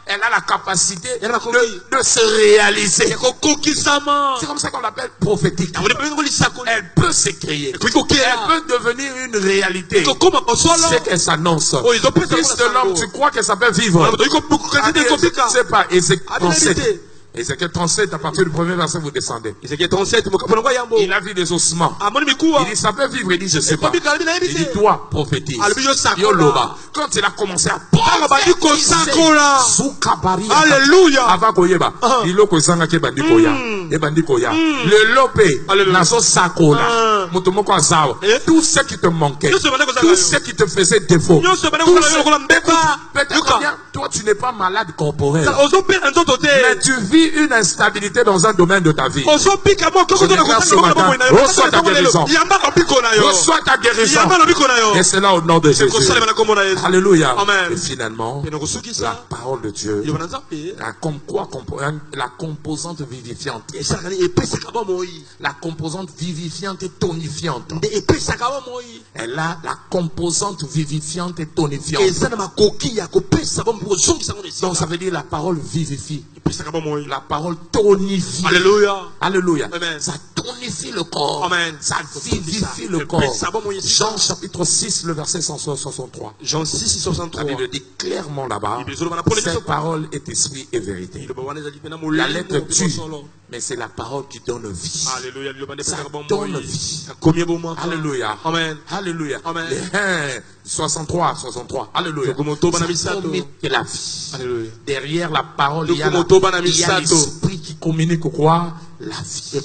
Elle a la capacité de se réaliser. C'est comme ça qu'on l'appelle prophétique. Elle peut se créer. Elle peut devenir une réalité. C'est qu'elle s'annonce. Fils de l'homme, tu crois qu'elle s'appelle vivre? Je ne sais pas. Ézéchiel 37, à partir du premier verset, vous descendez. Il a vu des ossements. Il dit, ça peut vivre. Il dit, je ne sais pas. Il dit, toi, prophétise. Quand il a commencé à prophétiser, alléluia. Avant Koyeba, il a kozanga ke bandikoya. Et bandikoya. Le lopé, naso sakola. Mutomoko azao. Tout ce qui te manquait, tout ce qui te faisait défaut. Toi, tu n'es pas malade corporel. Mais tu vis une instabilité dans un domaine de ta vie. Reçois ta guérison. Reçois ta guérison. Et c'est là au nom de Jésus. Alléluia. Et finalement, la parole de Dieu, la composante vivifiante. La composante vivifiante et tonifiante. Elle a la composante vivifiante et tonifiante. Donc ça veut dire la parole vivifie. La parole tonifie. Alléluia. Alléluia. Amen. Ça tonifie le corps. Amen. Ça vivifie le corps. Jean chapitre 6, le verset 163. Jean 6, La 63. Bible dit clairement là-bas, cette parole est esprit et vérité. La lettre tue, mais c'est la parole qui donne vie. Alléluia. Ça donne vie. Alléluia. Amen. Alléluia. Amen. 63. Alléluia. Ça communique la vie. Alléluia. Derrière la parole, il y a l'esprit qui communique quoi? La vie.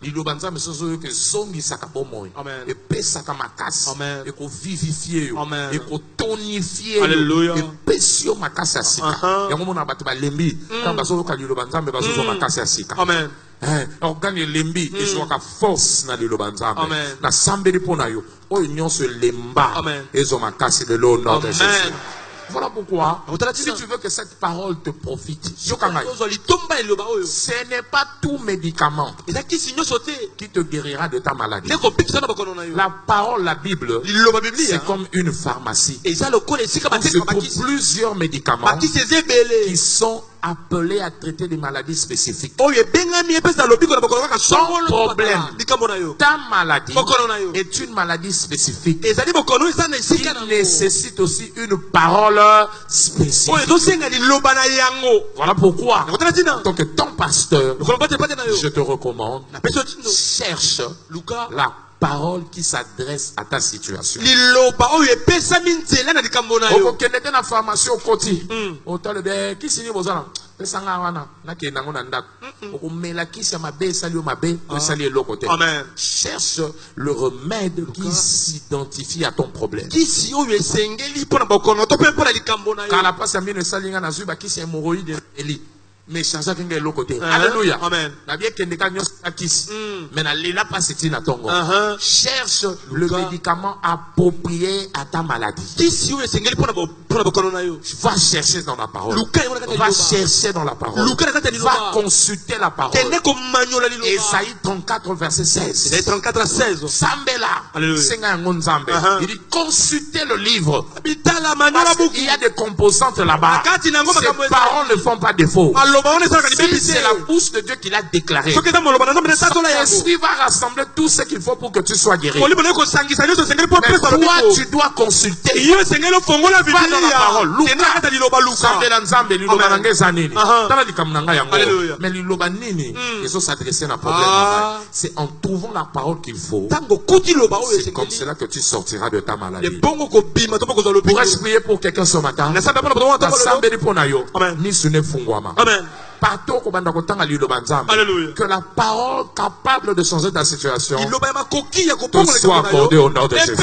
liloba nzambe soso yo ke zongisaka bomoi epesaka makasi ekovivifie yo ekotonifie yo epesi yo makasi ya sika yango mona bato balembi kaka bazoyoka liloba nzambe bazozwa makasi ya sika organe elembi ezwaka force na liloba nzambe nasambeli mpo na yo oyo nyonso elemba ezwa makasi lelo au nom de Jésus. Voilà pourquoi, si tu veux que cette parole te profite, ce n'est pas tout médicament qui te guérira de ta maladie. La parole, la Bible, c'est comme une pharmacie. Il se trouve plusieurs médicaments qui sont appelés à traiter des maladies spécifiques. Ton problème, ta maladie est une maladie spécifique qui nécessite aussi une parole spécifique. Voilà pourquoi, en tant que ton pasteur, je te recommande, cherche la parole qui s'adresse à ta situation. Cherche le remède qui s'identifie à ton problème. Mais change de l'autre côté. Alléluia. Amen. Cherche le médicament approprié à ta maladie. Va chercher dans la parole. Va chercher dans la parole. Va consulter la parole. Esaïe 34 verset 16. Esaïe 34 à 16. Sambela. Il dit consultez le livre. Il y a des composantes là-bas. Ces paroles ne font pas défaut. Si c'est la bouche de Dieu qui l'a déclaré, son esprit va rassembler tout ce qu'il faut pour que tu sois guéri. Mais toi, tu dois consulter. Va dans la parole. Mais il faut s'adresser à un problème. C'est en trouvant la parole qu'il faut. C'est comme cela que tu sortiras de ta maladie. Pourrais-je prier pour quelqu'un ce matin? Amen. Que la parole capable de changer ta situation te soit accordée au nom de Jésus.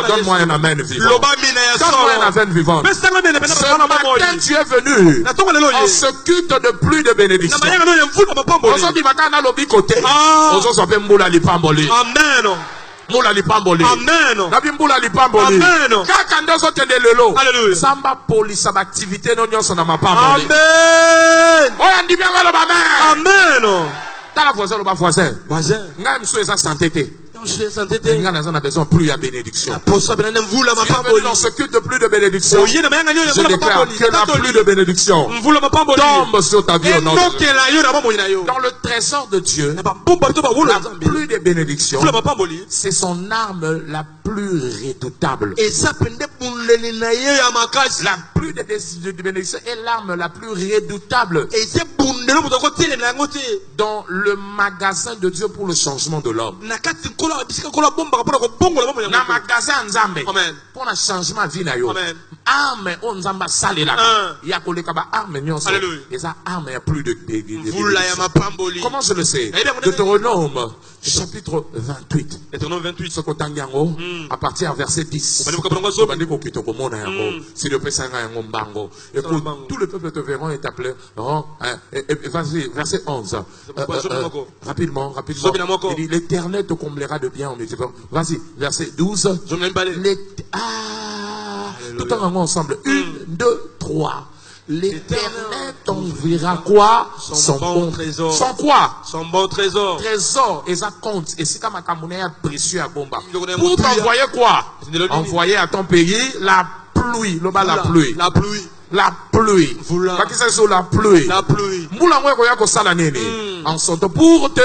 Donne-moi un amen vivant. Donne-moi un amen vivant. Ce matin, tu es venu. On s'occupe de plus de bénédictions. Amen. Mula lipamboli. Amen. Nabi mbula lipamboli. Amen. Kaka ndozo tende lelo. Alléluia. Samba polisa activité no nyonso na mapamboli. Amen. Oya ndimi ngalo ba amen. Amen. Tala voisin lo ba voisin. Voisin. Ngai mso esa santé te. On a besoin plus de bénédiction. On s'occupe de plus de bénédiction. Je déclare que la plus de bénédiction tombe sur ta vie au nom de Dieu. Dans le trésor de Dieu, la plus de bénédiction, c'est son arme la plus redoutable. La plus de bénédiction est l'arme la plus redoutable dans le magasin de Dieu pour le changement de l'homme. Na magasin nzambe pour le changement de vie yo arme on nzamba salela ya koleka ba arme nyonso les armes ya plus de comment je le sais? Deutéronome chapitre 28 ce kotangi yango à partir verset 10 si le pesa yango mbango écoute tout le peuple te verront et t'appelleront vas-y verset 11 rapidement il dit l'Éternel te comblera de bien en multipliant. Vas-y, verset 12. Tout en ensemble. 1, 2, 3. L'Éternel t'enverra quoi? Son bon trésor. Son quoi? Son bon trésor. Trésor. Et ça compte. Et c'est comme un camonnier précieux à bomba. Pour t'envoyer quoi? Envoyer à ton pays la pluie. La pluie. la pluie. Bakisa sur la pluie. La pluie. Mbula ngwe koya kosala nini. En sorte pour te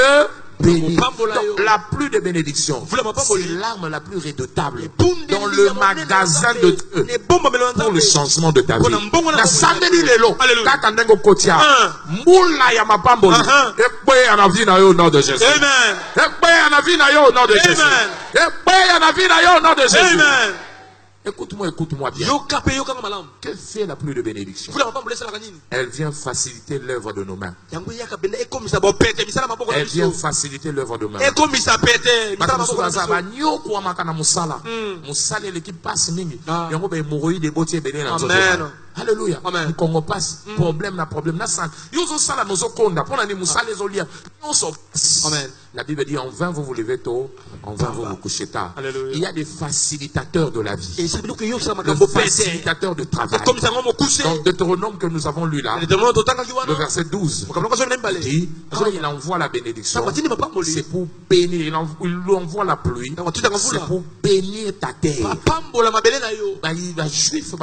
bénir. Donc, la pluie de bénédiction, c'est l'arme la plus redoutable dans le magasin de Dieu pour le changement de ta vie. Na sangeli lelo, kaka ndengo kotia, mbula ya mapamboli, ekwe anavi na yo au nom de Jésus. Amen. Ekwe anavi na yo au nom de Jésus. Ekwe anavi na yo au nom de Jésus. Amen. Écoute-moi bien. Que fait la pluie de bénédiction? Elle vient faciliter l'œuvre de nos mains. Elle vient faciliter l'œuvre de nos mains. Alléluia. Nous Congo passe problème na problème na sang. Yozo sala nozo konda pona ni musala ezolia. Amen. La Bible dit en vain vous vous levez tôt, en vain vous vous couchez tard. Il y a des facilitateurs de la vie. Des facilitateurs de travail. Dans Deutéronome que nous avons lu là, le verset 12, dit, quand il envoie la bénédiction, c'est pour bénir. Il envoie la pluie, c'est pour bénir ta terre. Les Juifs,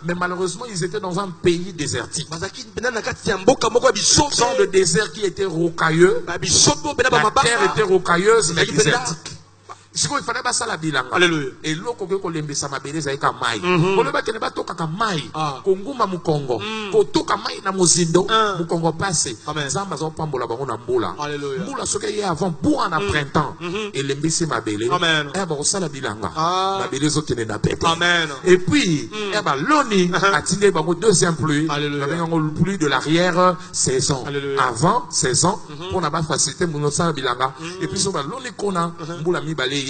mais malheureusement, ils étaient dans un pays désertique. Dans le désert qui était rocailleux, la terre était rocailleuse mais désertique. Il fallait pas ça la bilanga. Alléluia. Et l'eau qu'on lembisa mabeleza eka mai. Koloba kene ba toka ka mai. Konguma mukongo. Ko toka mai na muzindo. Mukongo passe. Zamba zo pambola bango na mbula. Alléluia. Mbula soke ye avant pour en printemps. Et lembisi mabele. Amen. Eh ba ça la bilanga. Mabele zo kene na bête. Amen. Et puis eh ba loni atinde bango deuxième pluie. Alléluia. Bango pluie de l'arrière saison. Avant saison pour na ba faciliter mon ça bilanga. Et puis so ba loni kona mbula mi balé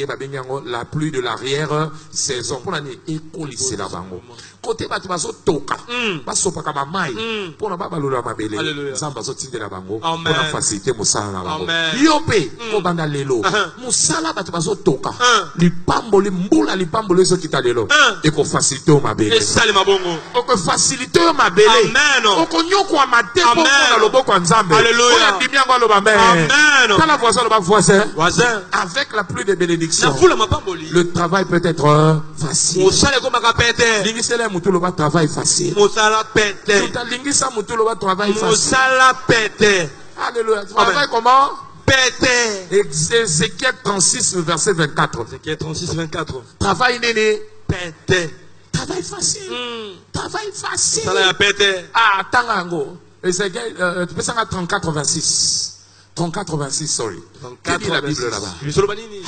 la pluie de l'arrière saison pour l'année écolisée la bango côté batu baso toka baso pa kama mai pour na baba lolo mabele samba so tinde la bango pour na faciliter musala na bango yope ko banda lelo musala batu baso toka lipamboli mbula lipamboli so kita lelo et ko faciliter o mabele et sale mabongo ko faciliter o mabele amen ko nyoko ma tempo na loboko ya nzambe alléluia on a dimia ngo loba amen kala voisin loba voisin avec la pluie de bénédiction le travail peut être facile. Travail facile. Alléluia. Travail comment? Ézéchiel 36, verset 24. Ézéchiel 36, 24. Travail néné. Travail facile. Travail facile. Ah, tangango. Ézéchiel, tu peux s'en 34, 26. 34, 26, sorry. Quelle est la Bible là-bas?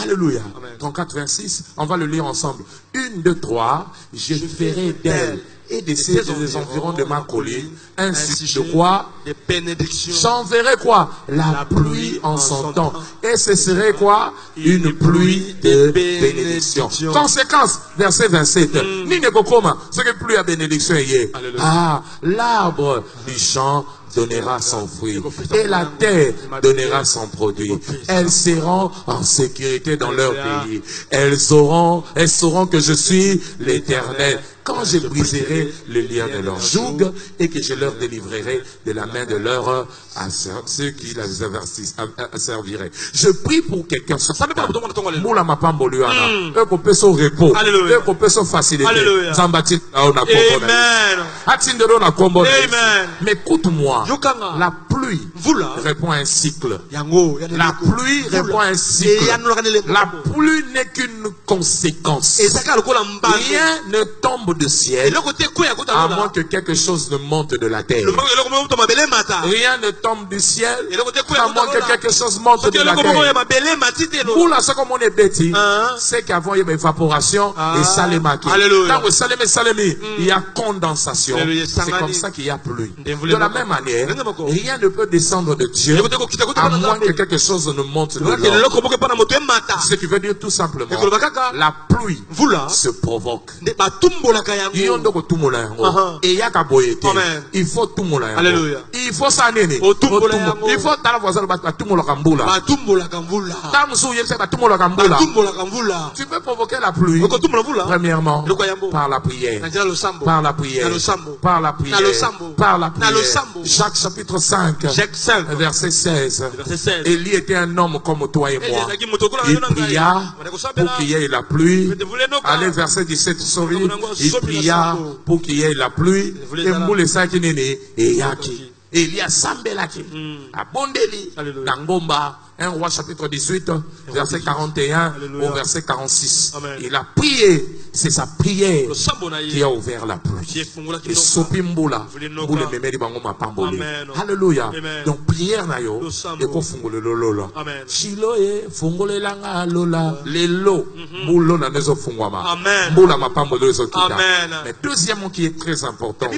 Alléluia. 34, 26, on va le lire ensemble. 1, 2, 3, je ferai d'elle et des environs de ma colline, ainsi de quoi? Des bénédictions. J'enverrai quoi? La pluie en son temps. Et ce serait quoi? Une pluie de bénédiction. Conséquence, verset 27. Nine kokoma, ce que pluie à bénédiction est. Ah, l'arbre du champ donnera son fruit et la terre donnera son produit. Elles seront en sécurité dans leur pays. Elles sauront que je suis l'Éternel. Quand je briserai le lien de leur joug et que je leur délivrerai de la main de leurs ceux qui les serviraient. Je prie pour quelqu'un. Moula mapamboluana. Eux qu'on peut son repos. Eux qu'on peut son facilité. Zambati amen. Mais écoute-moi. La pluie répond à un cycle. La pluie répond à un cycle. La pluie n'est qu'une conséquence. Rien ne tombe de ciel à moins que quelque chose ne monte de la terre. Rien ne tombe du ciel à moins que quelque chose monte de la terre. Pour la seconde on est bêti, c'est qu'avant il y a évaporation et salémaki. Là où salémi, il y a condensation. C'est comme ça qu'il y a pluie. De la même manière, rien ne peut descendre de Dieu à moins que quelque chose ne monte de l'homme. Ce qui veut dire tout simplement, la pluie se provoque. Il faut tout moula. Il faut ça nene. Il faut dans la voisin tout moula kambula. Tu peux provoquer la pluie. Premièrement, par la prière. Par la prière. Par la prière. Par la prière. Jacques chapitre 5. 5, verset 16. Élie était un homme comme toi et moi. Il pria pour qu'il y ait la pluie. Allez, verset 17, sorry. Il pria pour qu'il y ait la pluie. Et moule ça qui n'est né. Et yaki. Élie a sambelaki. Abondeli. Nangomba. 1 Roi chapitre 18, verset 41 au verset 46. Il a prié. C'est sa prière qui a ouvert la pluie. Et Sopimboula, vous le memez de Bango Mapamboli. Alléluia. Donc prière nayo et ko fungole lolo. Chiloe fungole langa lola lelo boulo na nezo fungwama. Boula mapambolo zo kita. Mais deuxièmement qui est très important,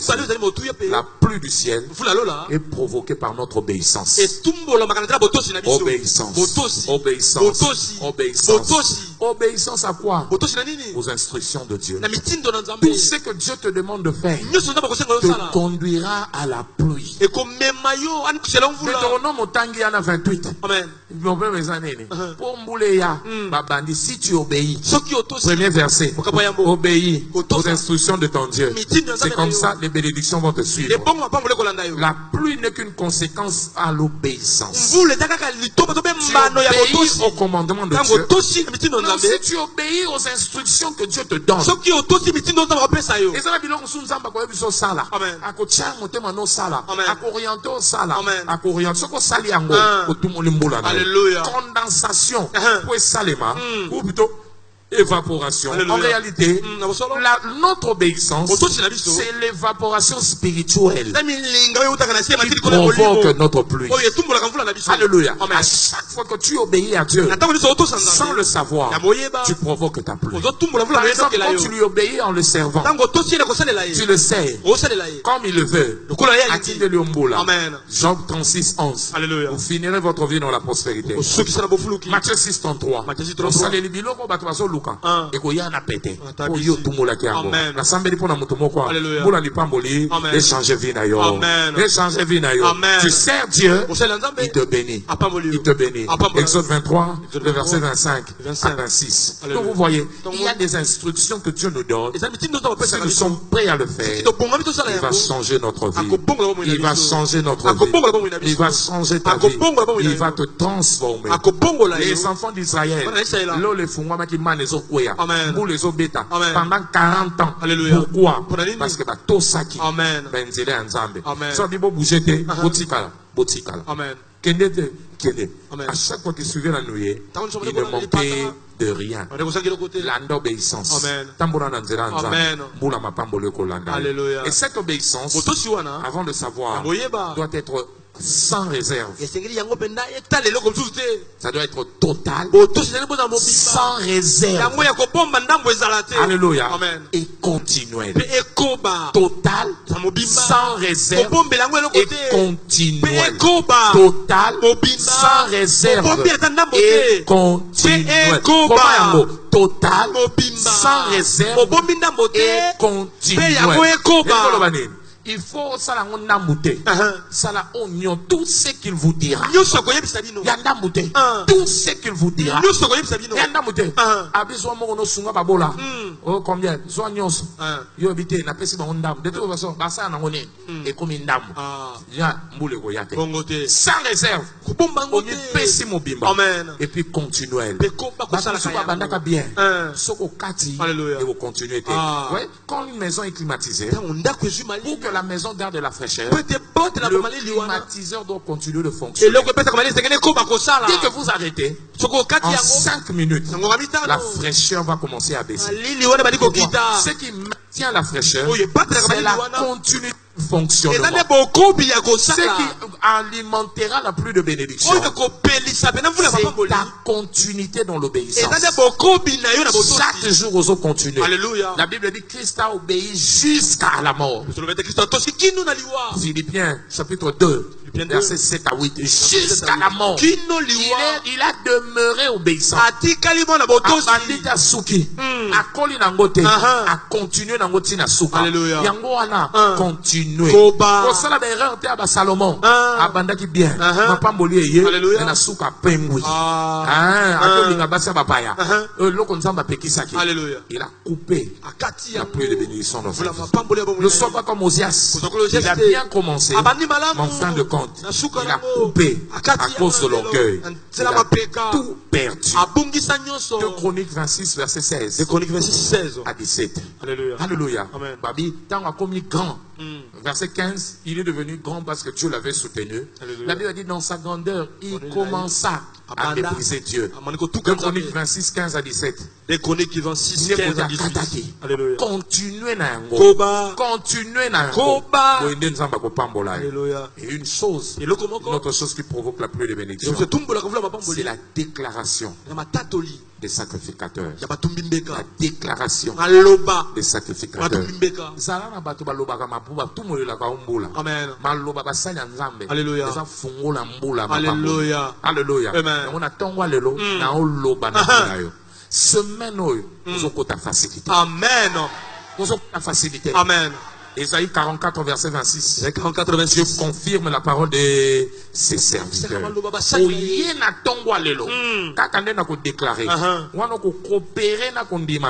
la pluie du ciel est provoquée par notre obéissance. Obéissance. Obéissance. Obéissance. Obéissance à quoi? Aux instructions de Dieu. Tout ce que Dieu te demande de faire te conduira à la pluie. Deutéronome 28. Si tu obéis, premier verset, obéis aux instructions de ton Dieu. C'est comme ça les bénédictions vont te suivre. La pluie n'est qu'une conséquence à l'obéissance. Tu obéis au commandement de Dieu. Non, si tu obéis aux instructions que Dieu te donne. Condensation. Ou plutôt évaporation. En réalité, notre obéissance, c'est l'évaporation spirituelle qui provoque notre pluie. Alléluia. À chaque fois que tu obéis à Dieu, sans le savoir, tu provoques ta pluie. Par exemple, quand tu lui obéis en le servant, tu le sais, comme il le veut. Job 36, 11. Vous finirez votre vie dans la prospérité. Matthieu 6, 33. Tu sers Dieu, il te bénit. Il te bénit. Exode 23, le verset 25 à 26. Donc vous voyez, il y a des instructions que Dieu nous donne. Si nous sommes prêts à le faire, il va changer notre vie. Il va changer notre vie. Il va changer ta vie. Il va te transformer. Les enfants d'Israël, pendant 40 ans. Pourquoi? Parce que Tosaki, Benzele Anzambe. So dibo bougete, botikala, botikala. Kende. À chaque fois qu'il suivait la nuit, il ne manquait de rien. L'obéissance. Et cette obéissance, avant de savoir, doit être sans réserve. Ça doit être total, sans réserve. Alléluia. Et continuel. Total, sans réserve et continuel. Total, sans réserve et continuel. Total, sans réserve et continuel. Il faut ça la namouté. Ça la oignon, tout ce qu'il vous dira. Yandamouté. Tout ce qu'il vous dira. Yandamouté. Abiso mo no sunga babola. Oh combien? Soignos. Yo habité na pesi ba ndam. De toute façon, ba ça na ngone et comme ndam. Ya mbule ko yate. Sans réserve. On est pesi mo bimba. Et puis continuel. Ba ça la bandaka bien. Soko kati et vous continuez. Ouais, quand une maison est climatisée, pour que la maison garde la fraîcheur, le climatiseur doit continuer de fonctionner. Dès que vous arrêtez, en 5 minutes, la fraîcheur va commencer à baisser. Ce qui maintient la fraîcheur, c'est la continuité de fonctionnement. Ce qui alimentera la pluie de bénédiction, c'est la continuité dans l'obéissance. Chaque jour, aux autres continuer. La Bible dit que Christ a obéi jusqu'à la mort. Philippiens chapitre 2, verset 7 à 8. Jusqu'à la mort. Il a demeuré obéissant. A continué dans Yango ana continuer. Pour ça la erreur était à Salomon. Abandaki bien. Papa mboli eye na suka pembwi. Akolinga basa bapaya. Loko nzamba pekisaki. Il a coupé la pluie de bénédiction dans sa vie. Ne sois pas comme Osias. Il a bien commencé. Mais en fin de compte, compte. Il a coupé à cause de l'orgueil. Il a tout perdu. 2 Chroniques 26, verset 16. 2 Chroniques 26, 16 à 17. Alléluia. Alléluia. Amen. Babi, tant a commis grand. Verset 15, il est devenu grand parce que Dieu l'avait soutenu. Alléluia. La Bible a dit dans sa grandeur, il commença à mépriser Dieu. 2 Chroniques 26, 15 à 17. 2 Chroniques 26, 15 à 18. Alléluia. Continuez na yango. Koba. Continuez na yango. Koba. Alléluia. Et une autre chose qui provoque la pluie de bénédiction, c'est la déclaration des sacrificateurs. La déclaration des sacrificateurs. Amen. Alléluia. Alléluia. Alléluia. Semaine ta facilité. Amen. Ta facilité. Amen. Ésaïe 44, verset 26. 44, 26. Dieu confirme la parole de ses serviteurs.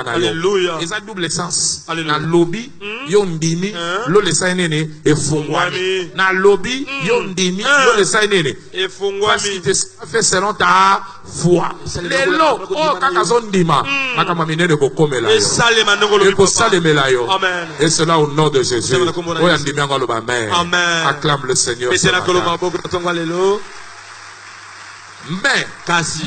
Alléluia. Ils ont double sens. Na lobby, yondimi, lo le sainene, et fongwami. Na lobby, yondimi, lo le sainene. Et fongwami. Parce que fait selon ta foi. Lelo, oh, kakazondima. Makamamine de kokomela yo. Et kosalemela yo. Amen. Et cela au nom de Jésus. Amen. Acclame le Seigneur. Mais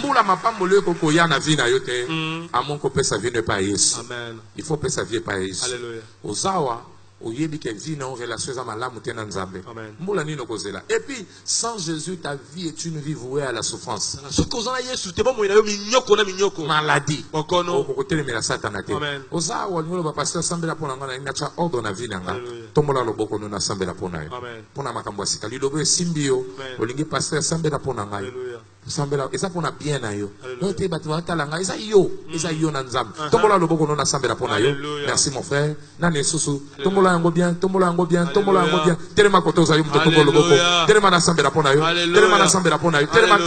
pour la mapambole koko ya na vie na yote, amon ko pesa vie ne pas Yesu. Amen. Il faut pesa vie pas Yesu. Alléluia. Ozawa oyebi ke vie na relation za malamu tena nzambe. Amen. Mbula nino kozela. Et puis sans Jésus ta vie est une vie vouée à la souffrance. Maladie. Okono. Okotelemela satana te. Amen. Ozawa nyolo ba pasteur sambela pona ngana ina cha ordre na vie nanga. Tombola loboko no na sambela pona yo. Amen. Pona makambo asika lilobo esimbio. Olingi pasteur sambela pona ngai. Alléluia. Sambela eza pona bien na yo. Note batu batalanga eza yo na nzambe. Tombola loboko no na sambela pona yo. Merci mon frère. Nane susu. Tombola yango bien, tombola yango bien, tombola yango bien. Telema koto za yo mto tombola loboko. Telema na sambela pona yo. Telema na sambela pona yo. Telema.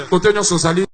Koto nyo sozali.